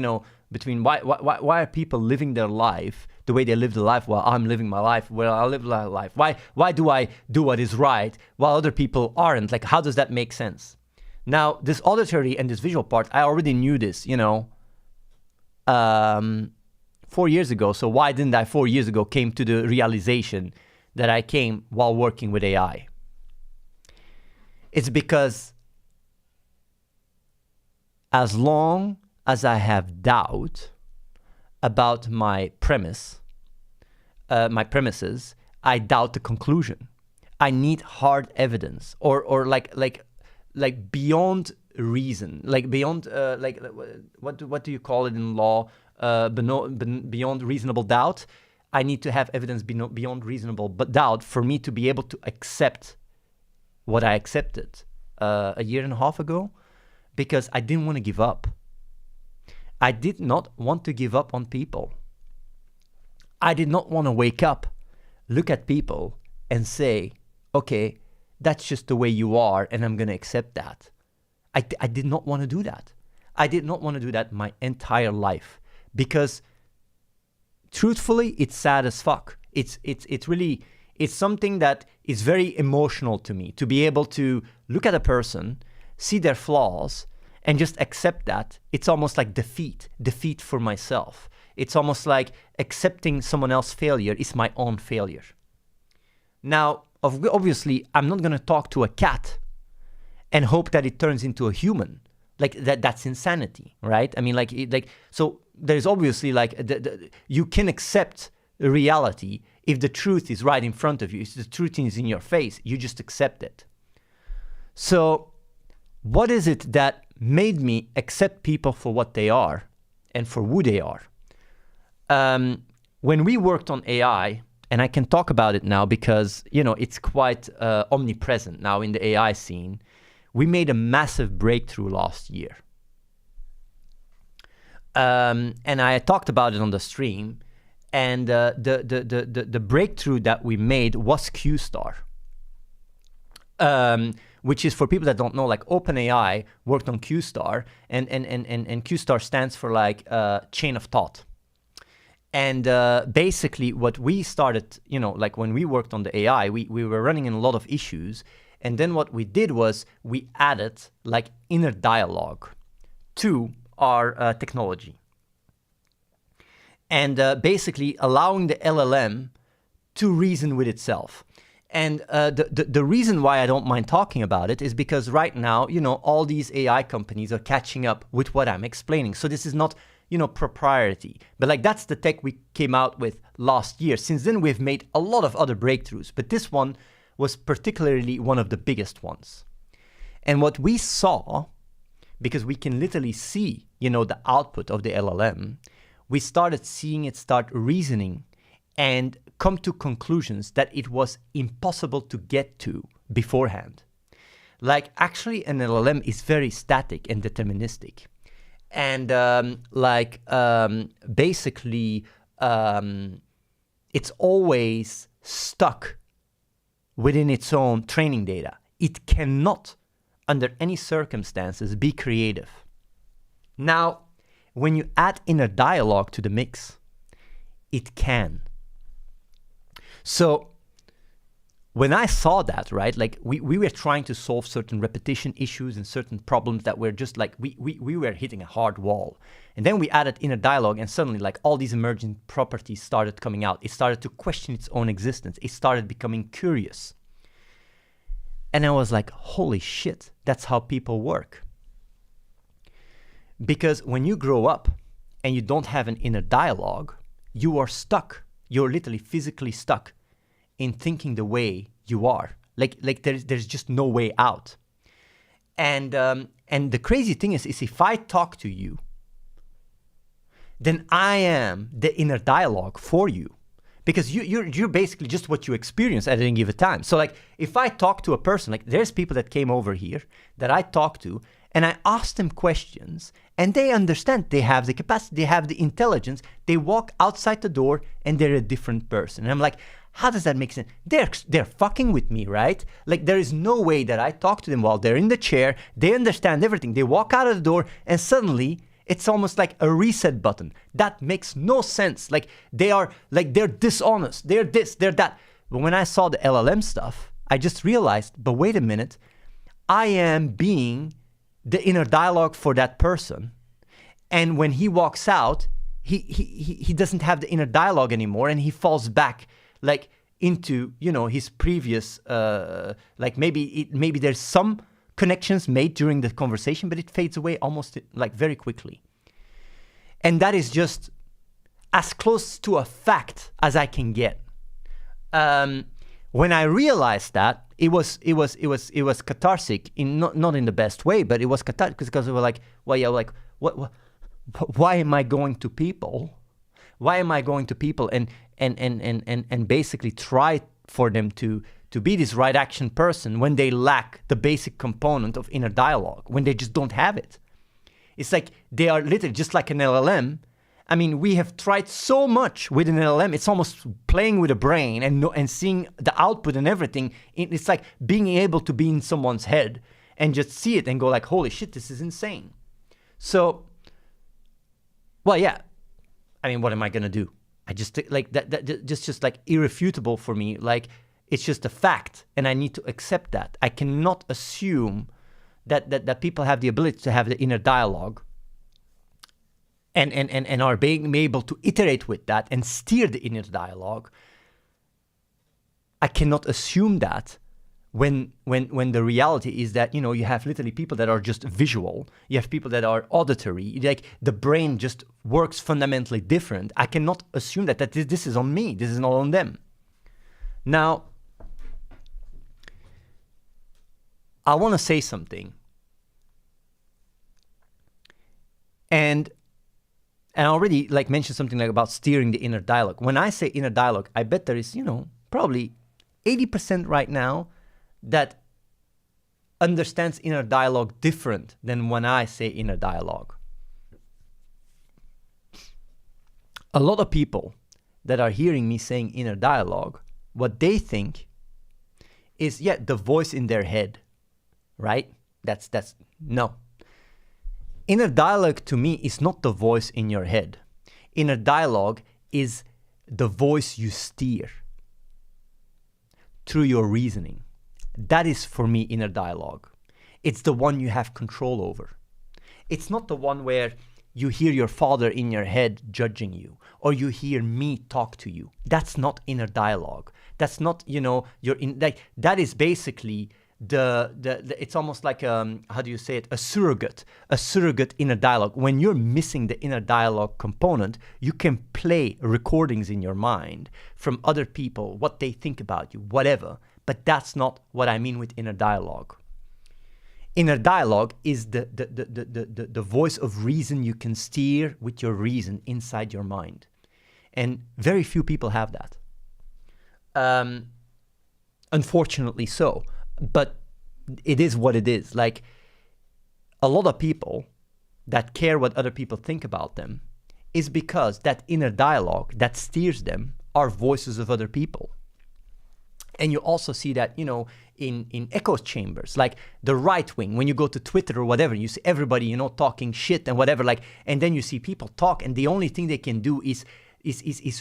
why are people living their life the way they live their life while I'm living my life where I live my life? Why do I do what is right while other people aren't? Like, how does that make sense? Now, this auditory and this visual part, I already knew this, 4 years ago. So why didn't I 4 years ago came to the realization that I came while working with AI? It's because as long as I have doubt about my premises, I doubt the conclusion. I need hard evidence, or like beyond reason, like beyond what do you call it in law? Beyond reasonable doubt. I need to have evidence beyond reasonable doubt for me to be able to accept what I accepted a year and a half ago, because I didn't want to give up. I did not want to give up on people. I did not want to wake up, look at people and say, okay, that's just the way you are and I'm going to accept that. I did not want to do that. I did not want to do that my entire life, because truthfully, it's sad as fuck. It's really something that is very emotional to me, to be able to look at a person, see their flaws, and just accept that. It's almost like defeat for myself. It's almost like accepting someone else's failure is my own failure. Now, obviously, I'm not going to talk to a cat and hope that it turns into a human. Like that's insanity, right? I mean, so there's obviously you can accept reality if the truth is right in front of you. If the truth is in your face, you just accept it. So what is it that made me accept people for what they are and for who they are. When we worked on AI, and I can talk about it now because, it's quite omnipresent now in the AI scene, we made a massive breakthrough last year. And I talked about it on the stream, and the breakthrough that we made was QStar. Which is, for people that don't know, like OpenAI worked on QStar, and QStar stands for like chain of thought. And basically what we started, like when we worked on the AI, we were running in a lot of issues. And then what we did was we added like inner dialogue to our technology. And basically allowing the LLM to reason with itself. And the reason why I don't mind talking about it is because right now, all these AI companies are catching up with what I'm explaining. So this is not, propriety. But like that's the tech we came out with last year. Since then, we've made a lot of other breakthroughs. But this one was particularly one of the biggest ones. And what we saw, because we can literally see, the output of the LLM, we started seeing it start reasoning and come to conclusions that it was impossible to get to beforehand. Like, actually, an LLM is very static and deterministic. And basically, it's always stuck within its own training data. It cannot, under any circumstances, be creative. Now, when you add inner dialogue to the mix, it can. So when I saw that, right, like we were trying to solve certain repetition issues and certain problems that were just like, we were hitting a hard wall. And then we added inner dialogue, and suddenly like all these emerging properties started coming out. It started to question its own existence. It started becoming curious. And I was like, holy shit, that's how people work. Because when you grow up and you don't have an inner dialogue, you are stuck. You're literally physically stuck in thinking the way you are. Like there's just no way out. And the crazy thing is if I talk to you, then I am the inner dialogue for you. Because you're basically just what you experience at any given time. So like if I talk to a person, like there's people that came over here that I talk to, and I ask them questions, and they understand, they have the capacity, they have the intelligence, they walk outside the door and they're a different person. And I'm like, how does that make sense? They're fucking with me, right? Like there is no way that I talk to them while they're in the chair, they understand everything. They walk out of the door and suddenly it's almost like a reset button. That makes no sense. Like they're dishonest, they're this, they're that. But when I saw the LLM stuff, I just realized, but wait a minute, I am being the inner dialogue for that person. And when he walks out, he doesn't have the inner dialogue anymore, and he falls back like into, his previous, like maybe there's some connections made during the conversation, but it fades away almost like very quickly. And that is just as close to a fact as I can get. When I realized that, it was cathartic, in not in the best way, but it was cathartic because we were like, well, yeah, like what why am I going to people? Why am I going to people and basically try for them to be this right action person when they lack the basic component of inner dialogue, when they just don't have it? It's like they are literally just like an LLM. I mean, we have tried so much with an LLM. It's almost playing with a brain and seeing the output and everything. It's like being able to be in someone's head and just see it and go like, holy shit, this is insane. So, well, yeah. I mean, what am I going to do? I just like that just like irrefutable for me. Like, it's just a fact, and I need to accept that. I cannot assume that people have the ability to have the inner dialogue and are being able to iterate with that and steer the inner dialogue. I cannot assume that when the reality is that, you have literally people that are just visual. You have people that are auditory. Like the brain just works fundamentally different. I cannot assume that this is on me. This is not on them. Now, I want to say something. And I already like mentioned something like about steering the inner dialogue. When I say inner dialogue, I bet there is, probably 80% right now that understands inner dialogue different than when I say inner dialogue. A lot of people that are hearing me saying inner dialogue, what they think is, the voice in their head, right? That's no. Inner dialogue to me is not the voice in your head. Inner dialogue is the voice you steer through your reasoning. That is for me inner dialogue. It's the one you have control over. It's not the one where you hear your father in your head judging you, or you hear me talk to you. That's not inner dialogue. That's not, that is basically it's almost like how do you say it, a surrogate inner dialogue. When you're missing the inner dialogue component, you can play recordings in your mind from other people, what they think about you, whatever, but that's not what I mean with inner dialogue. Inner dialogue is the voice of reason you can steer with your reason inside your mind, and very few people have that, unfortunately so. But it is what it is. Like, a lot of people that care what other people think about them is because that inner dialogue that steers them are voices of other people. And you also see that, in echo chambers, like the right wing, when you go to Twitter or whatever, you see everybody, talking shit and whatever, and then you see people talk, and the only thing they can do is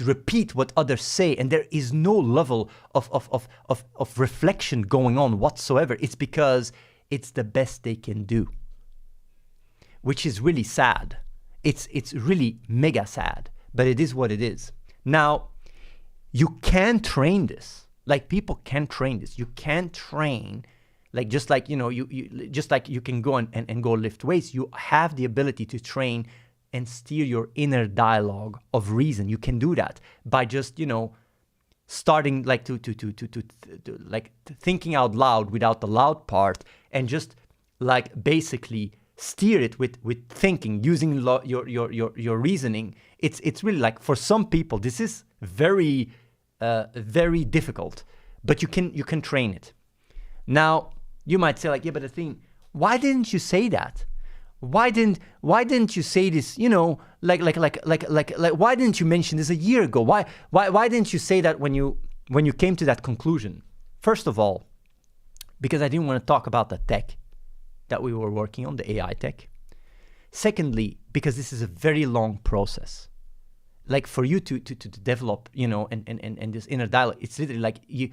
repeat what others say, and there is no level of reflection going on whatsoever. It's because it's the best they can do, which is really sad. It's really mega sad, but it is what it is. Now, you can train this. Like, people can train this. You can train, like, just like, just like you can go and go lift weights, you have the ability to train and steer your inner dialogue of reason. You can do that by just, starting like to thinking out loud without the loud part, and just like basically steer it with thinking, using your reasoning. It's really like, for some people this is very very difficult, but you can train it. Now you might say, like, but Athene, why didn't you say that? Why didn't you say this? Like why didn't you mention this a year ago? Why didn't you say that when you came to that conclusion? First of all, because I didn't want to talk about the tech that we were working on, the AI tech. Secondly, because this is a very long process. Like, for you to develop, and this inner dialogue, it's literally like you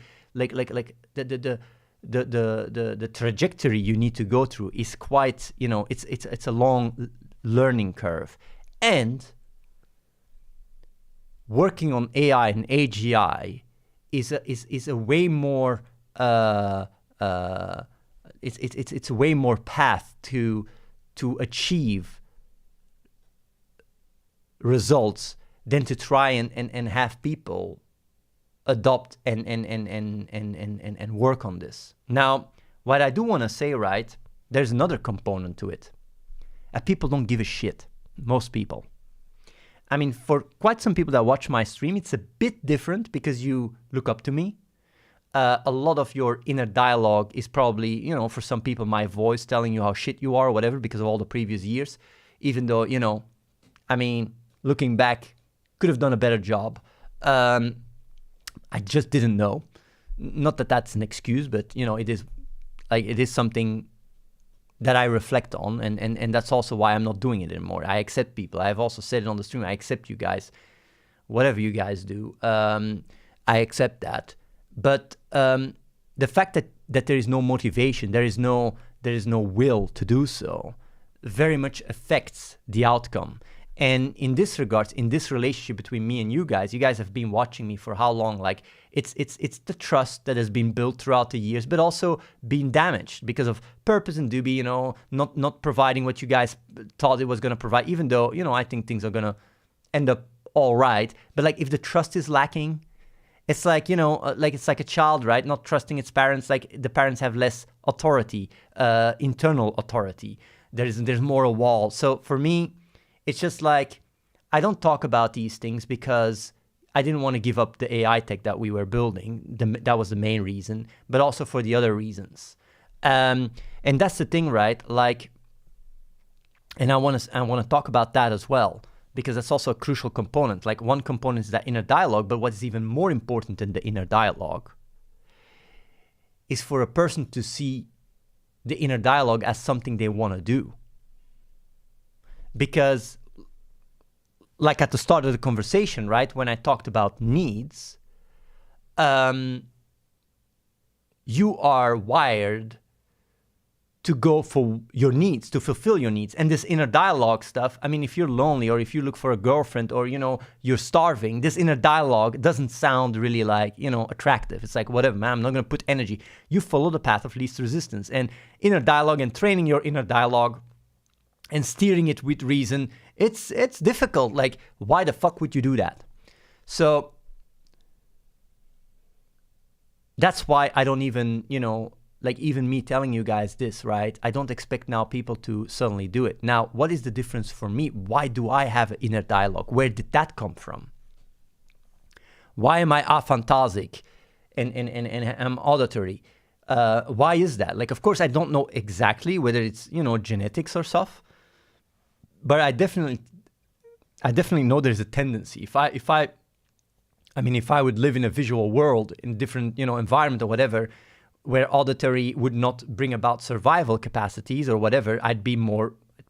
the trajectory you need to go through is quite, it's a long learning curve. And working on AI and AGI is a way more it's a way more path to achieve results than to try and have people adopt and work on this. Now, what I do want to say, right, there's another component to it. People don't give a shit. Most people. I mean, for quite some people that watch my stream, it's a bit different because you look up to me. A lot of your inner dialogue is probably, for some people, my voice telling you how shit you are or whatever because of all the previous years. Even though, I mean, looking back, could have done a better job. I just didn't know. Not that that's an excuse, but, it is something that I reflect on, and that's also why I'm not doing it anymore. I accept people. I've also said it on the stream. I accept you guys, whatever you guys do. I accept that. But the fact that there is no motivation, there is no will to do so, very much affects the outcome. And in this regards, in this relationship between me and you guys have been watching me for how long? Like, it's the trust that has been built throughout the years, but also been damaged because of purpose and duty, not providing what you guys thought it was going to provide, even though, I think things are going to end up all right. But like, if the trust is lacking, it's like, like it's like a child, right? Not trusting its parents. Like, the parents have less authority, internal authority. There's more a wall. So for me, It's just like, I don't talk about these things because I didn't want to give up the AI tech that we were building. That was the main reason, but also for the other reasons. And that's the thing, right? Like, and I want to talk about that as well, because that's also a crucial component. Like, one component is that inner dialogue, but what is even more important than the inner dialogue is for a person to see the inner dialogue as something they want to do. Because, like at the start of the conversation, right, when I talked about needs, you are wired to go for your needs, to fulfill your needs. And this inner dialogue stuff, I mean, if you're lonely or if you look for a girlfriend or, you're starving, this inner dialogue doesn't sound really like, attractive. It's like, whatever, man, I'm not going to put energy. You follow the path of least resistance. And inner dialogue and training your inner dialogue and steering it with reason, it's difficult. Like, why the fuck would you do that? So that's why I don't even, like, even me telling you guys this, right? I don't expect now people to suddenly do it. Now, what is the difference for me? Why do I have an inner dialogue? Where did that come from? Why am I aphantasic and I'm auditory? Why is that? Like, of course, I don't know exactly whether it's, genetics or stuff, but I definitely know there's a tendency. If I would live in a visual world, in different, environment or whatever, where auditory would not bring about survival capacities or whatever, I'd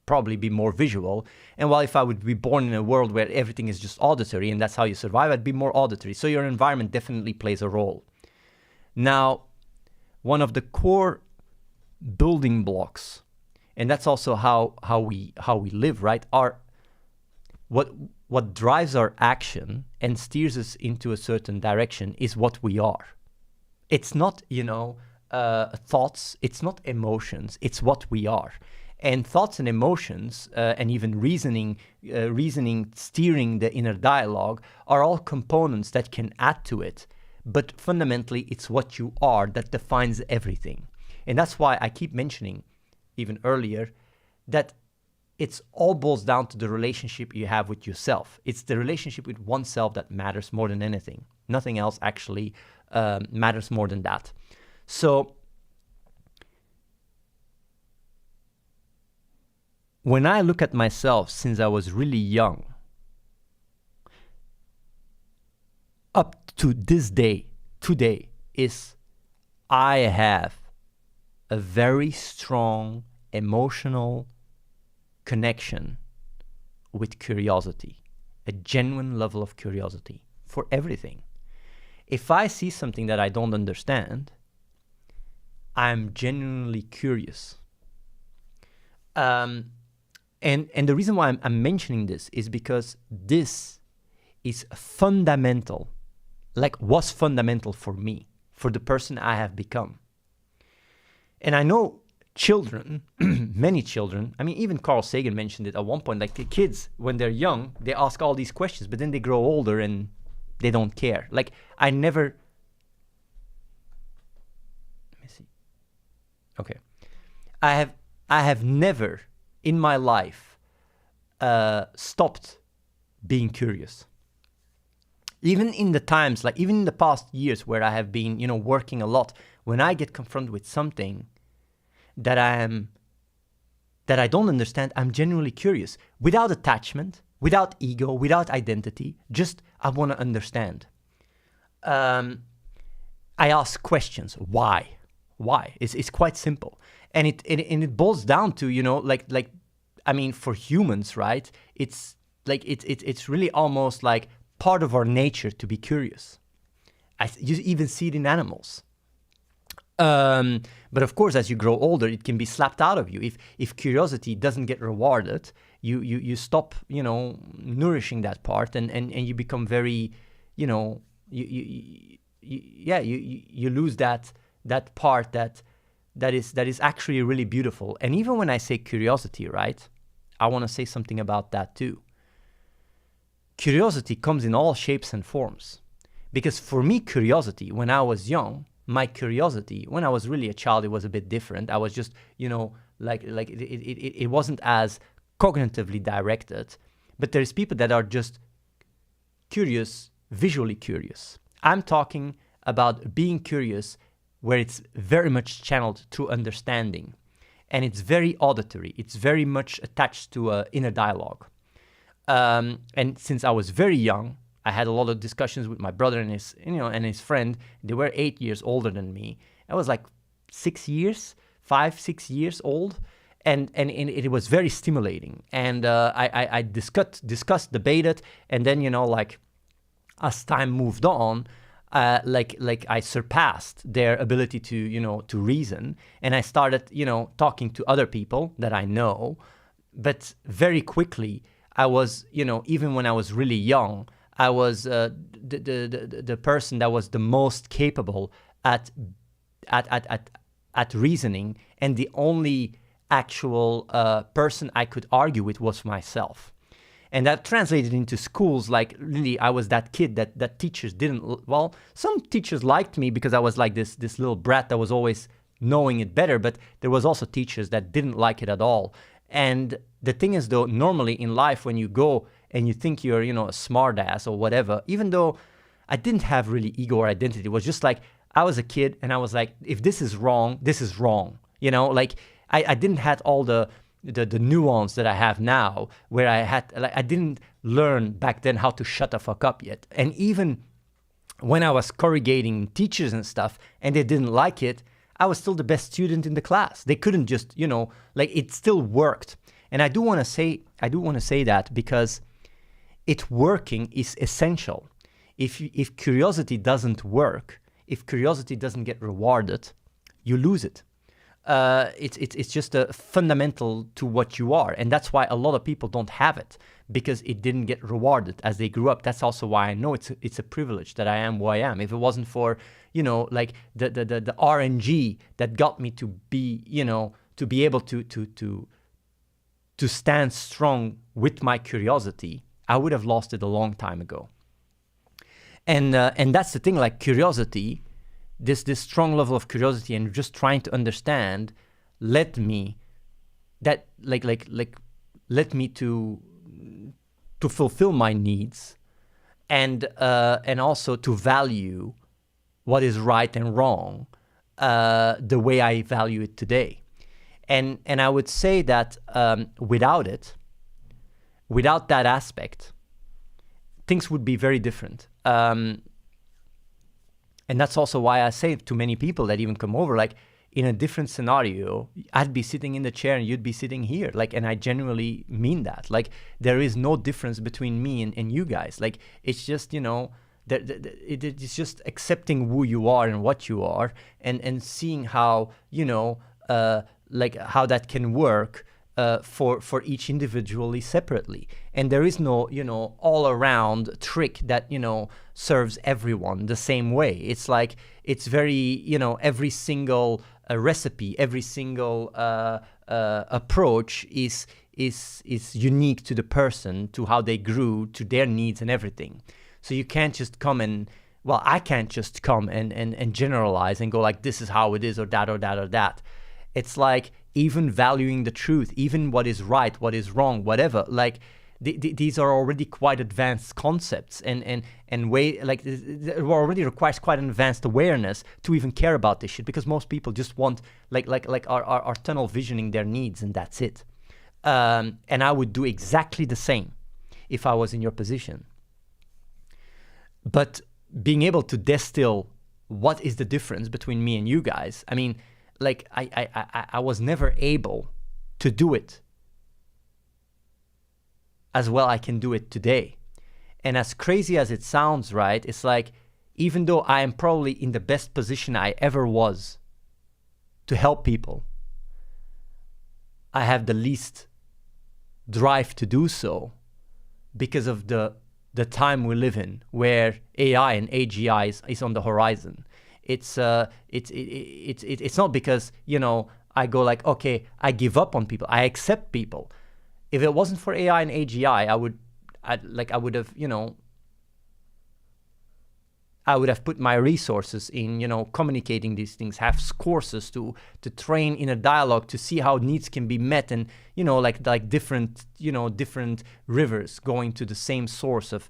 probably be more visual. And while if I would be born in a world where everything is just auditory and that's how you survive, I'd be more auditory. So your environment definitely plays a role. Now, one of the core building blocks, and that's also how we live, right? What drives our action and steers us into a certain direction is what we are. It's not, thoughts, it's not emotions, it's what we are. And thoughts and emotions, and even reasoning, steering the inner dialogue, are all components that can add to it. But fundamentally, it's what you are that defines everything. And that's why I keep mentioning, even earlier, that it's all boils down to the relationship you have with yourself. It's the relationship with oneself that matters more than anything. Nothing else actually matters more than that. So when I look at myself since I was really young, up to this day, today, is I have a very strong emotional connection with curiosity, a genuine level of curiosity for everything. If I see something that I don't understand, I'm genuinely curious. And the reason why I'm mentioning this is because this is fundamental, was fundamental for me, for the person I have become. And I know children, many children, even Carl Sagan mentioned it at one point, like the kids, when they're young, they ask all these questions, but then they grow older and they don't care. Let me see. Okay. I have never in my life stopped being curious. Even in the times, even in the past years where I have been, working a lot, when I get confronted with something that I don't understand, I'm genuinely curious, without attachment, without ego, without identity. Just I want to understand. I ask questions. Why? It's quite simple, and it boils down to for humans, right? It's really almost like part of our nature to be curious. You even see it in animals. But of course, as you grow older, it can be slapped out of you. If curiosity doesn't get rewarded, you stop, nourishing that part, and you become very, you lose that part that is actually really beautiful. And even when I say curiosity, right, I want to say something about that too. Curiosity comes in all shapes and forms, because for me, curiosity, when I was young, my curiosity, when I was really a child, it was a bit different. I was just, it wasn't as cognitively directed. but there's people that are just curious, visually curious. I'm talking about being curious where it's very much channeled through understanding. And it's very auditory. It's very much attached to an inner dialogue. And since I was very young, I had a lot of discussions with my brother and his friend. They were 8 years older than me. I was like 6 years old. And it was very stimulating. And I discussed, debated, and then, as time moved on, I surpassed their ability to reason, and I started, talking to other people that I know. But very quickly, I was, even when I was really young, I was the person that was the most capable at reasoning, and the only actual person I could argue with was myself. And that translated into schools. Like, really, I was that kid that teachers didn't, well, some teachers liked me because I was like this little brat that was always knowing it better, but there was also teachers that didn't like it at all. And the thing is, though, normally in life, when you go and you think you're, a smart ass or whatever, even though I didn't have really ego or identity, it was just like, I was a kid and I was like, if this is wrong, this is wrong. I didn't have all the nuance that I have now, where I didn't learn back then how to shut the fuck up yet. And even when I was corrugating teachers and stuff and they didn't like it, I was still the best student in the class. They couldn't just, it still worked. And I do want to say that because it working is essential. If curiosity doesn't work, if curiosity doesn't get rewarded, you lose it. It's just a fundamental to what you are, and that's why a lot of people don't have it, because it didn't get rewarded as they grew up. That's also why I know it's a privilege that I am who I am. If it wasn't for the RNG that got me to be to be able to stand strong with my curiosity, I would have lost it a long time ago. And that's the thing, like curiosity. This strong level of curiosity and just trying to understand led me to fulfill my needs, and also to value what is right and wrong the way I value it today. And I would say that without that aspect, things would be very different. And that's also why I say to many people that even come over, like, in a different scenario, I'd be sitting in the chair and you'd be sitting here. Like, and I genuinely mean that. Like, there is no difference between me and you guys. Like, it's just, it's just accepting who you are and what you are, and seeing how, how that can work for each individually separately. And there is no, all around trick that, serves everyone the same way. It's like, it's very, every single recipe, every single approach is unique to the person, to how they grew, to their needs and everything. So you can't just come and, I can't just come and generalize and go like, this is how it is, or that, or that, or that. It's like, even valuing the truth, even what is right, what is wrong, whatever, like, these are already quite advanced concepts, and way, like, it already requires quite an advanced awareness to even care about this shit, because most people just want like are tunnel visioning their needs, and that's it. And I would do exactly the same if I was in your position. But being able to distill what is the difference between me and you guys, I mean, like, I was never able to do it as well I can do it today. And as crazy as it sounds, right, it's like, even though I am probably in the best position I ever was to help people, I have the least drive to do so because of the time we live in, where AI and AGI is on the horizon. It's not because, I go like, okay, I give up on people, I accept people. If it wasn't for AI and AGI, I would have, I would have put my resources in, communicating these things, have courses to train inner dialogue, to see how needs can be met, and, like different, different rivers going to the same source of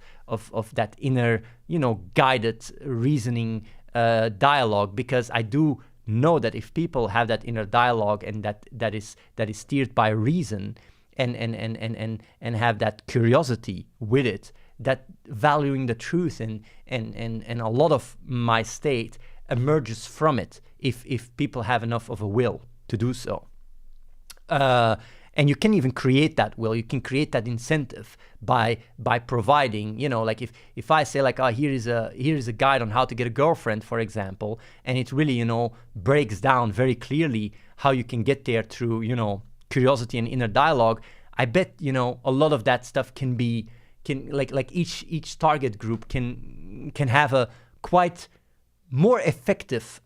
that inner, guided reasoning dialogue, because I do know that if people have that inner dialogue and that is steered by reason and have that curiosity with it, that valuing the truth and a lot of my state emerges from it if people have enough of a will to do so. And you can even create that will. You can create that incentive by providing, like if I say like, here is a guide on how to get a girlfriend, for example, and it really, breaks down very clearly how you can get there through, curiosity and inner dialogue. I bet, a lot of that stuff can each target group can have a quite more effective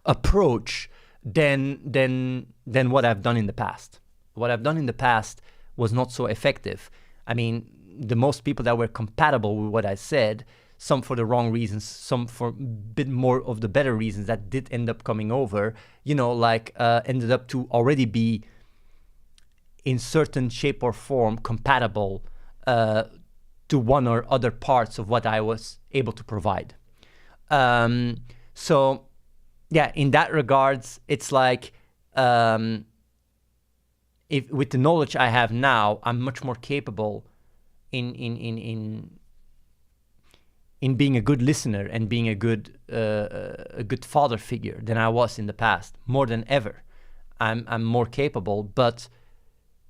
approach than what I've done in the past. What I've done in the past was not so effective. I mean, the most people that were compatible with what I said, some for the wrong reasons, some for a bit more of the better reasons that did end up coming over, ended up to already be in certain shape or form compatible to one or other parts of what I was able to provide. So yeah, in that regards, it's like if with the knowledge I have now, I'm much more capable in being a good listener and being a good father figure than I was in the past. More than ever, I'm more capable, but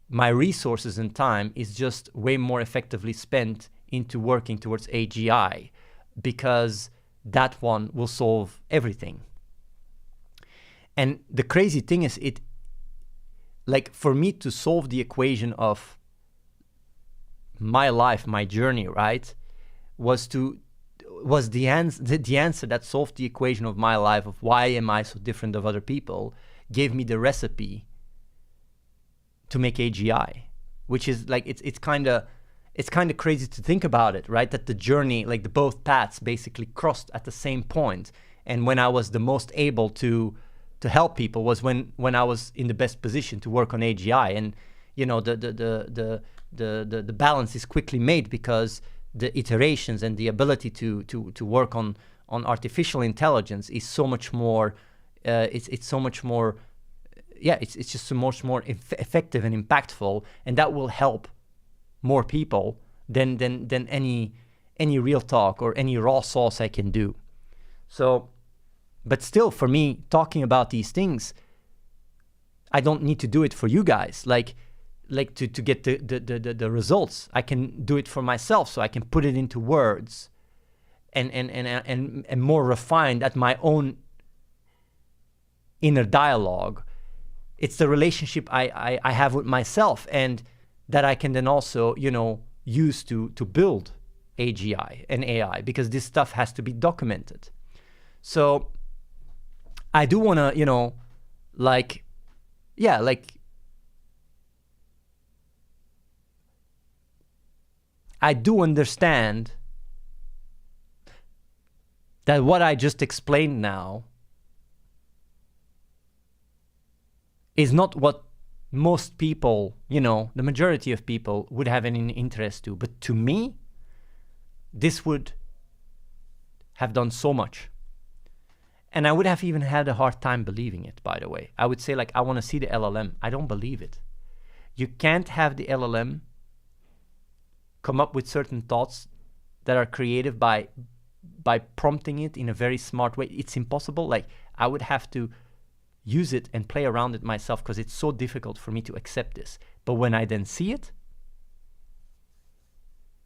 my resources and time is just way more effectively spent into working towards AGI, because that one will solve everything. And the crazy thing is, for me to solve the equation of my life, my journey, right, was the answer that solved the equation of my life of why am I so different of other people, gave me the recipe to make AGI, which is like it's kind of crazy to think about it, right? That the journey, like the both paths, basically crossed at the same point. And when I was the most able to help people was when I was in the best position to work on AGI, and the balance is quickly made because the iterations and the ability to work on artificial intelligence is so much more. It's so much more. Yeah, it's just so much more effective and impactful, and that will help more people than any real talk or any raw sauce I can do. So, but still, for me, talking about these things, I don't need to do it for you guys. Like to get the results, I can do it for myself, so I can put it into words, and more refined at my own inner dialogue. It's the relationship I have with myself, and that I can then also, use to build AGI and AI, because this stuff has to be documented. So I do want to, I do understand that what I just explained now is not what most people, the majority of people would have any interest to. But to me, this would have done so much. And I would have even had a hard time believing it, by the way. I would say, I want to see the LLM. I don't believe it. You can't have the LLM come up with certain thoughts that are creative by prompting it in a very smart way. It's impossible. I would have to use it and play around it myself, because it's so difficult for me to accept this. But when I then see it,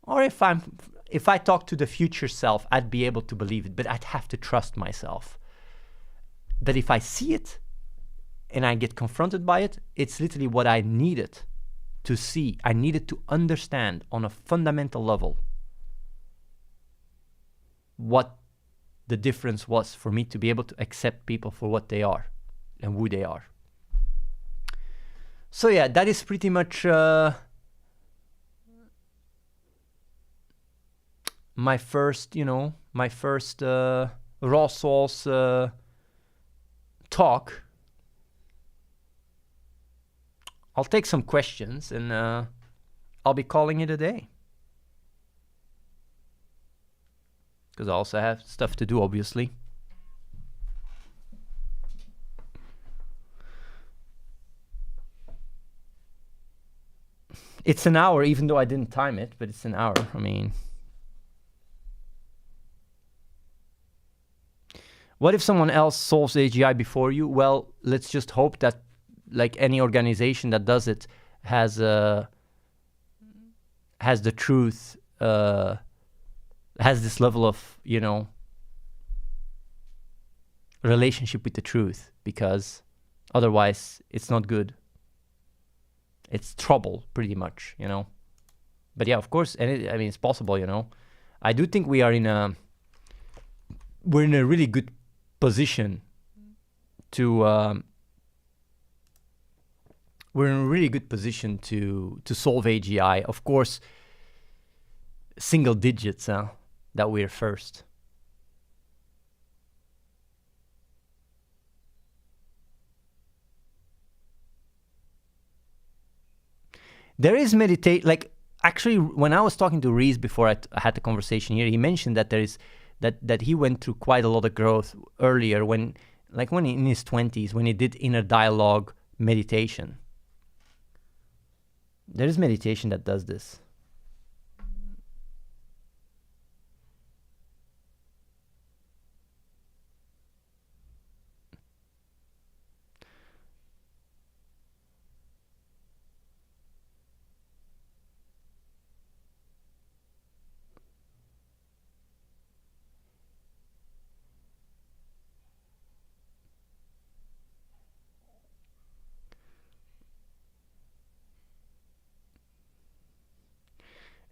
or if I talk to the future self, I'd be able to believe it, but I'd have to trust myself. But if I see it and I get confronted by it, it's literally what I needed to see. I needed to understand on a fundamental level what the difference was for me to be able to accept people for what they are and who they are. So yeah, that is my first, raw sauce talk, I'll take some questions and I'll be calling it a day. Because I also have stuff to do, obviously. It's an hour, even though I didn't time it, but it's an hour. I mean, what if someone else solves AGI before you? Well, let's just hope that, like any organization that does it, has the truth, has this level of, relationship with the truth, because otherwise it's not good. It's trouble, pretty much, But yeah, of course, and it's possible, I do think we're in a really good position to solve AGI. Of course, single digits, that we're first. There is actually, when I was talking to Reese before I had the conversation here, he mentioned that there is that he went through quite a lot of growth earlier when in his 20s, when he did inner dialogue meditation. There is meditation that does this.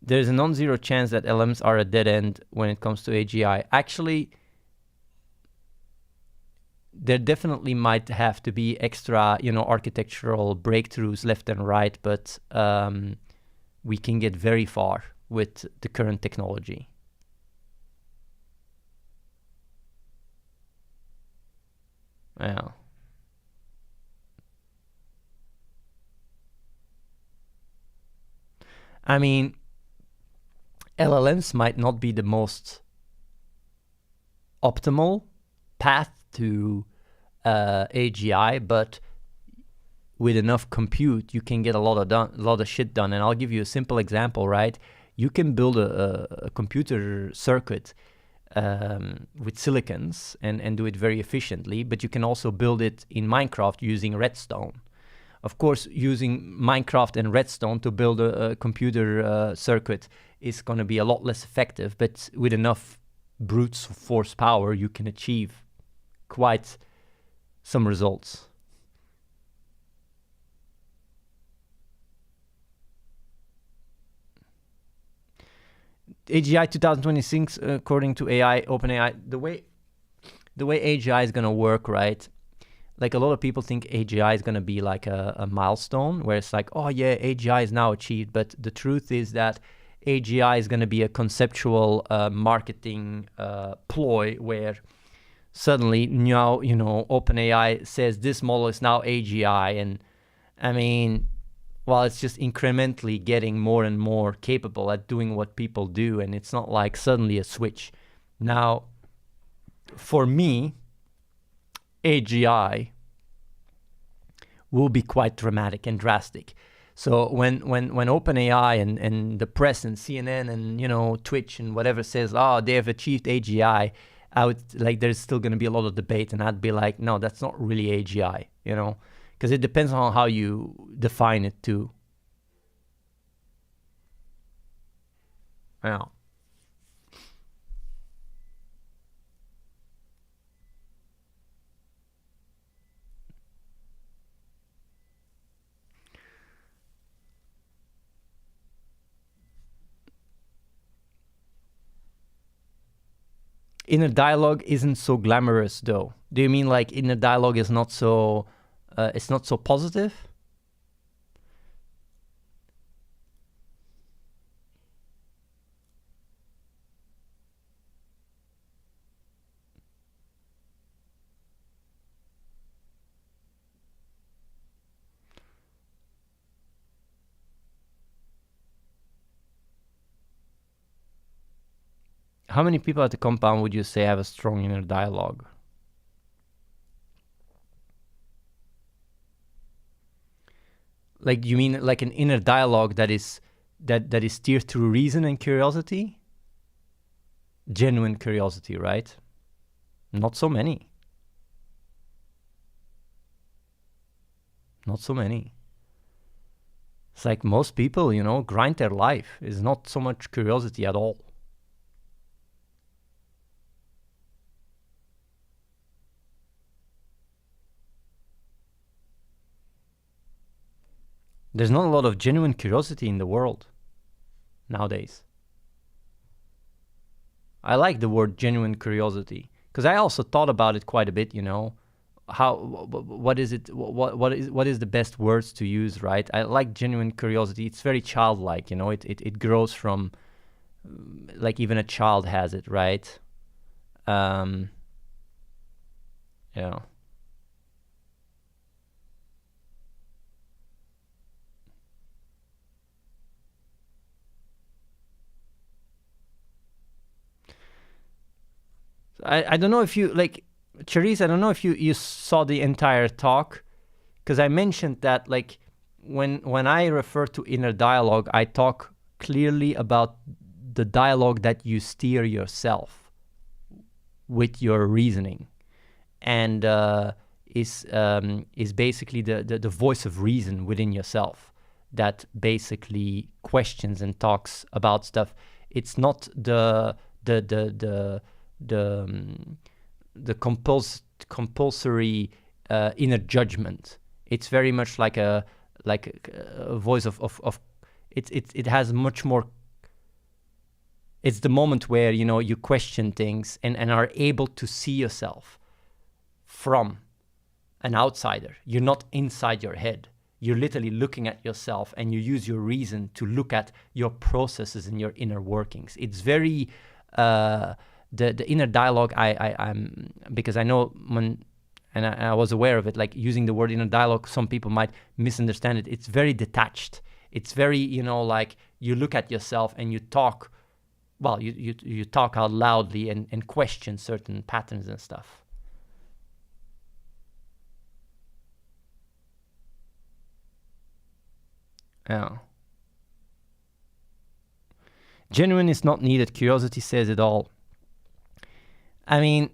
There's a non-zero chance that LMs are a dead end when it comes to AGI. Actually, there definitely might have to be extra, architectural breakthroughs left and right, but we can get very far with the current technology. Yeah. I mean, LLMs might not be the most optimal path to AGI, but with enough compute, you can get a lot of shit done. And I'll give you a simple example, right? You can build a computer circuit with silicons and do it very efficiently, but you can also build it in Minecraft using redstone. Of course, using Minecraft and redstone to build a computer circuit is going to be a lot less effective, but with enough brute force power, you can achieve quite some results. AGI 2026, according to OpenAI, the way AGI is going to work, right? Like, a lot of people think AGI is going to be like a milestone where it's like, oh yeah, AGI is now achieved. But the truth is that AGI is going to be a conceptual marketing ploy where suddenly now, OpenAI says this model is now AGI. And I mean, well, it's just incrementally getting more and more capable at doing what people do. And it's not like suddenly a switch. Now, for me, AGI will be quite dramatic and drastic. So when OpenAI and the press and CNN and Twitch and whatever says, oh, they have achieved AGI, I would there's still going to be a lot of debate, and I'd be like, no, that's not really AGI, because it depends on how you define it too. Yeah. Inner dialogue isn't so glamorous, though. Do you mean like inner dialogue is not so, it's not so positive? How many people at the compound would you say have a strong inner dialogue? Like, you mean like an inner dialogue that is steered through reason and curiosity? Genuine curiosity, right? Not so many. Not so many. It's like most people, you know, grind their life. It's not so much curiosity at all. There's not a lot of genuine curiosity in the world nowadays. I like the word genuine curiosity because I also thought about it quite a bit, you know. What is it? What is the best words to use, right? I like genuine curiosity. It's very childlike, you know. It grows from, like, even a child has it, right? Yeah. I don't know if you, like, Charisse, I don't know if you saw the entire talk, because I mentioned that, like, when I refer to inner dialogue, I talk clearly about the dialogue that you steer yourself with your reasoning, and is basically the voice of reason within yourself that basically questions and talks about stuff. It's not the compulsory inner judgment. It's very much like a voice of it has much more. It's the moment where, you know, you question things and are able to see yourself from an outsider. You're not inside your head. You're literally looking at yourself, and you use your reason to look at your processes and your inner workings. It's very the inner dialogue. I'm because I know when, and I was aware of it, like, using the word inner dialogue, some people might misunderstand it. It's very detached. It's very, you know, like, you look at yourself and you talk. Well, you talk out loudly and question certain patterns and stuff. Yeah. Genuine is not needed. Curiosity says it all. I mean,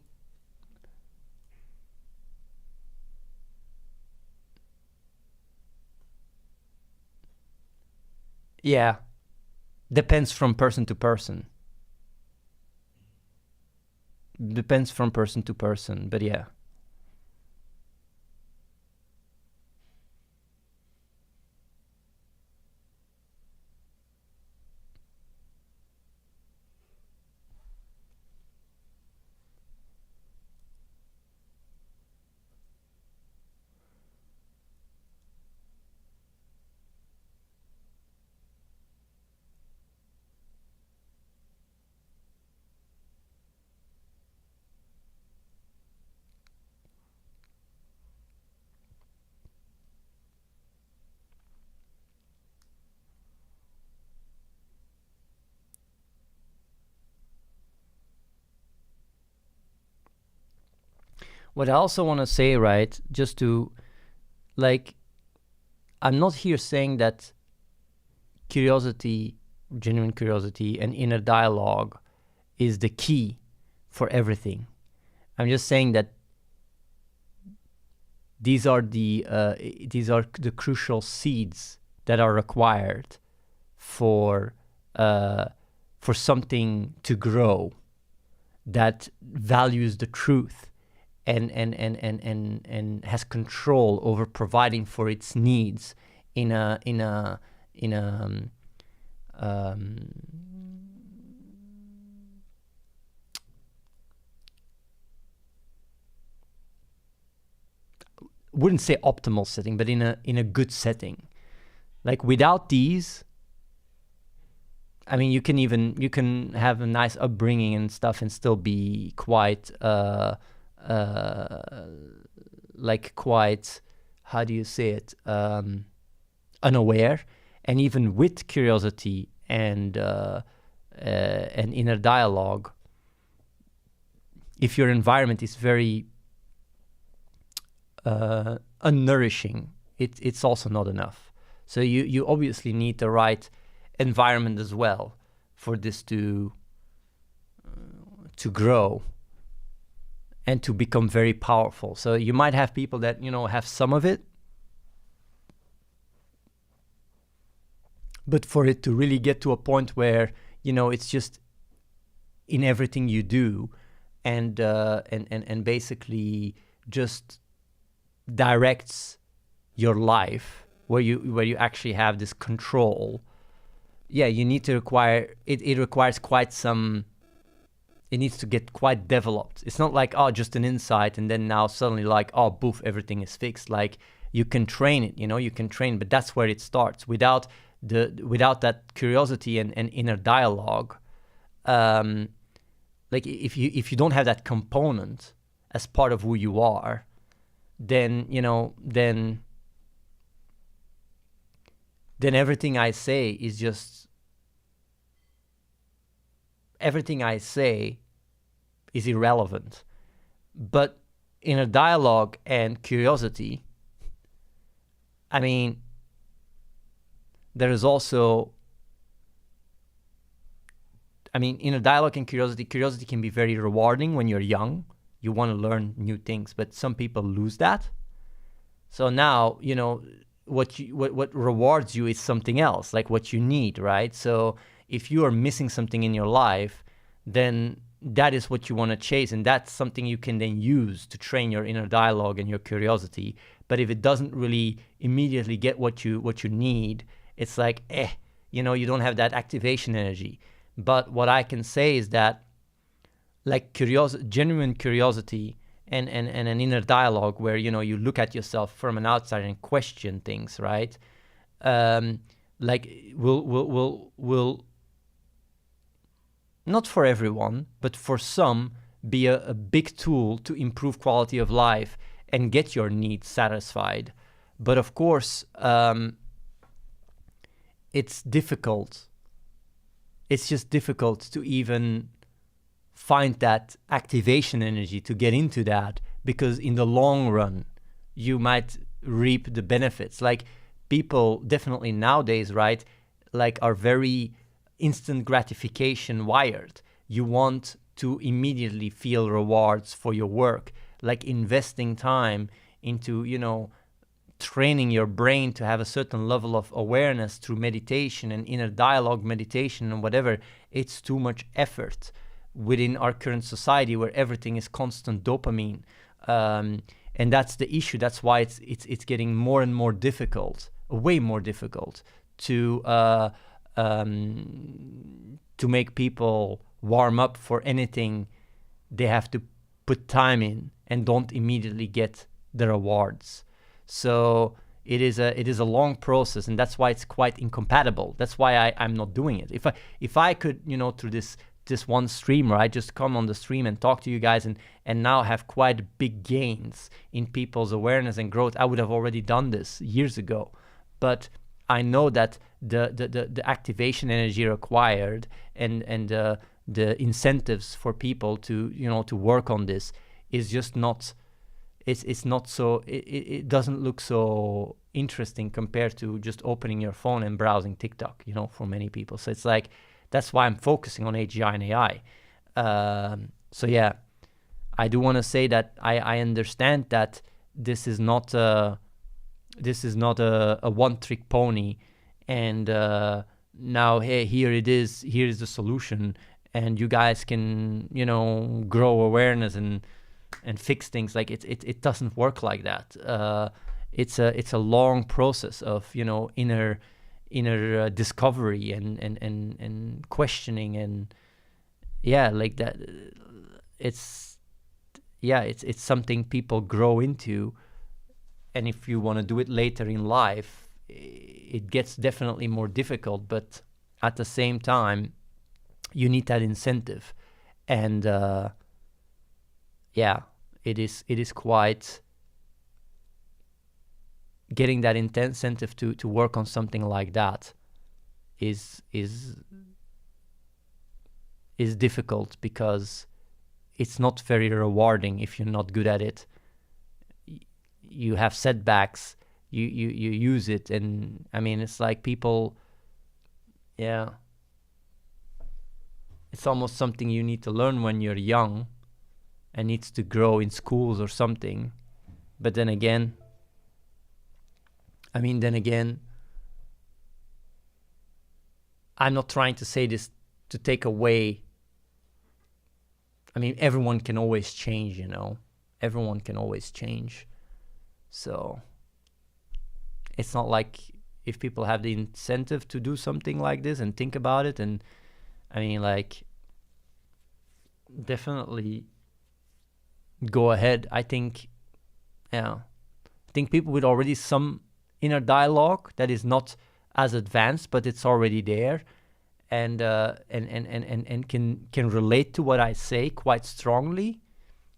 yeah, depends from person to person. Depends from person to person, but yeah. What I also want to say, right, just to, like, I'm not here saying that curiosity, genuine curiosity, and inner dialogue is the key for everything. I'm just saying that these are the crucial seeds that are required for something to grow that values the truth and has control over providing for its needs in a wouldn't say optimal setting, but in a good setting. Like, without these, I mean, you can have a nice upbringing and stuff and still be quite quite, how do you say it, unaware. And even with curiosity and inner dialogue, if your environment is very unnourishing, it's also not enough. So you obviously need the right environment as well for this to grow and to become very powerful. So you might have people that, you know, have some of it, but for it to really get to a point where, you know, it's just in everything you do, and basically just directs your life, where you actually have this control. Yeah, you need to require it. It requires quite some. It needs to get quite developed. It's not like, oh, just an insight and then now suddenly like, oh, boof, everything is fixed. Like, you can train it, you know, you can train, but that's where it starts. Without that curiosity and inner dialogue, like if you don't have that component as part of who you are, then, you know, then everything I say is just, everything I say is irrelevant. But inner dialogue and curiosity, I mean, there is also, I mean, inner dialogue and curiosity can be very rewarding when you're young. You want to learn new things, but some people lose that. So now, you know, what rewards you is something else, like what you need, right? So if you are missing something in your life, then that is what you want to chase, and that's something you can then use to train your inner dialogue and your curiosity. But if it doesn't really immediately get what you need, it's like, you know, you don't have that activation energy. But what I can say is that, like, genuine curiosity and an inner dialogue where, you know, you look at yourself from an outside and question things, right? Like, will not for everyone, but for some, be a big tool to improve quality of life and get your needs satisfied. But of course, it's difficult. It's just difficult to even find that activation energy to get into that, because in the long run, you might reap the benefits. Like, people definitely nowadays, right, like, are very instant gratification wired. You want to immediately feel rewards for your work, like investing time into, you know, training your brain to have a certain level of awareness through meditation and inner dialogue meditation and whatever. It's too much effort within our current society where everything is constant dopamine, and that's the issue. That's why it's getting more and more difficult, way more difficult to make people warm up for anything they have to put time in and don't immediately get the rewards. So it is a long process, and that's why it's quite incompatible. That's why I'm not doing it. If I could, you know, through this one stream, right, just come on the stream and talk to you guys and now have quite big gains in people's awareness and growth, I would have already done this years ago. But I know that the activation energy required and the incentives for people to, you know, to work on this is just not, it's not so, it doesn't look so interesting compared to just opening your phone and browsing TikTok, you know, for many people. So it's like, that's why I'm focusing on AGI and AI. So yeah, I do want to say that I understand that this is not a one-trick pony, and now, hey, here it is. Here is the solution, and you guys can, you know, grow awareness and fix things. Like, it doesn't work like that. It's a long process of, you know, inner discovery and questioning, and yeah, like that. It's something people grow into. And if you want to do it later in life, it gets definitely more difficult. But at the same time, you need that incentive. And it is quite getting that incentive to work on something like that is difficult, because it's not very rewarding if you're not good at it. You have setbacks, you use it, and I mean, it's like people, yeah, it's almost something you need to learn when you're young and needs to grow in schools or something. But then again, I'm not trying to say this to take away. I mean, everyone can always change, everyone can always change. So it's not like if people have the incentive to do something like this and think about it, and I mean, like, definitely go ahead. I think people with already some inner dialogue that is not as advanced, but it's already there, and can relate to what I say quite strongly,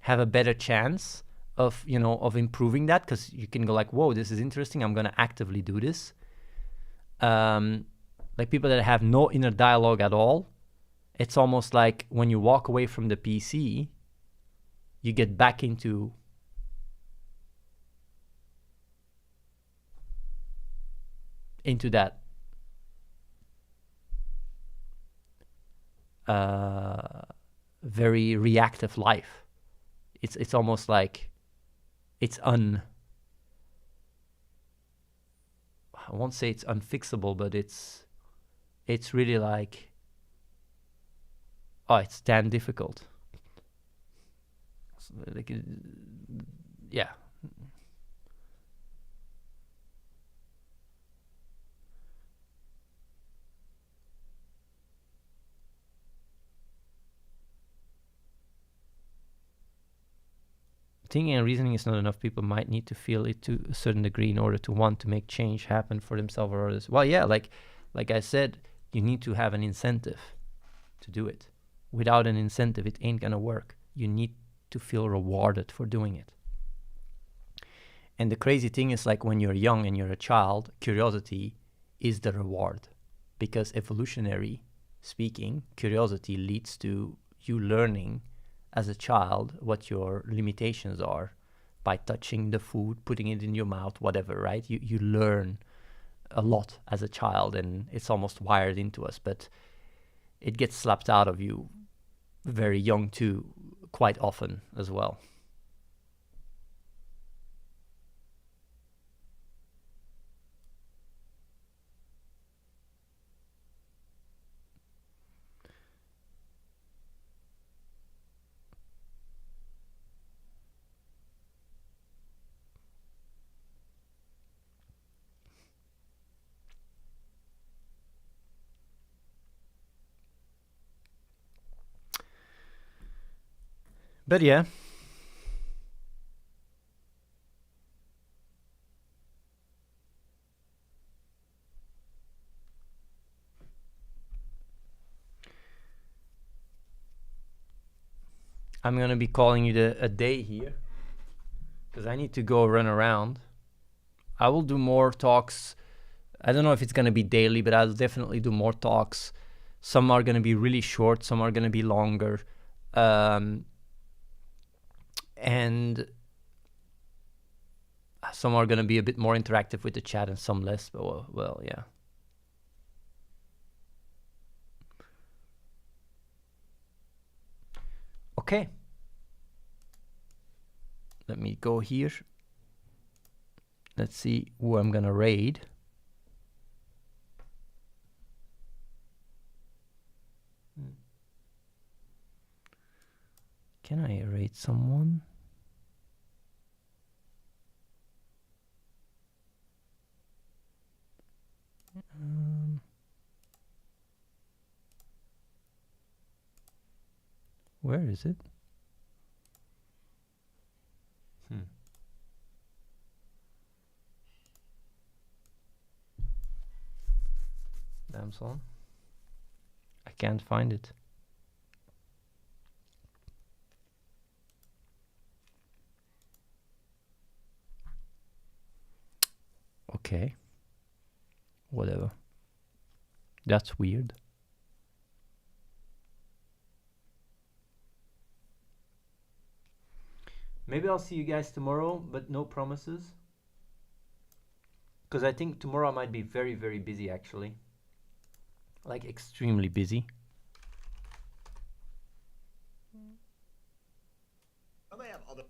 have a better chance of improving that, because you can go like, whoa, this is interesting, I'm going to actively do this. Like people that have no inner dialogue at all, it's almost like when you walk away from the PC, you get back into that very reactive life. It's almost like it's I won't say it's unfixable, but it's really like, it's damn difficult. Like, yeah. Thinking and reasoning is not enough. People might need to feel it to a certain degree in order to want to make change happen for themselves or others. Well, yeah, like I said, you need to have an incentive to do it. Without an incentive, it ain't gonna work. You need to feel rewarded for doing it. And the crazy thing is, like, when you're young and you're a child, curiosity is the reward. Because evolutionary speaking, curiosity leads to you learning as a child what your limitations are by touching the food, putting it in your mouth, whatever, right? You learn a lot as a child, and it's almost wired into us, but it gets slapped out of you very young too, quite often as well. But yeah. I'm going to be calling it a day here, because I need to go run around. I will do more talks. I don't know if it's going to be daily, but I'll definitely do more talks. Some are going to be really short, some are going to be longer. And some are going to be a bit more interactive with the chat and some less, but well, yeah. Okay. Let me go here. Let's see who I'm going to raid. Can I raid someone? Where is it? Damn son. I can't find it. Okay. Whatever. That's weird. Maybe I'll see you guys tomorrow, but no promises. Because I think tomorrow I might be very, very busy actually. Like extremely busy. And they have other.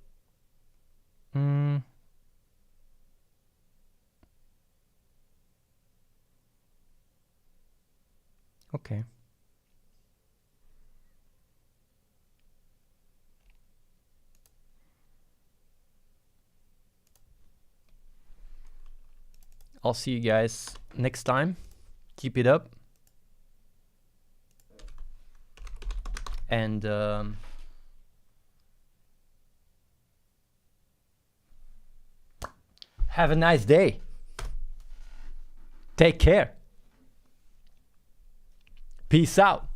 Okay. I'll see you guys next time. Keep it up. And have a nice day. Take care. Peace out.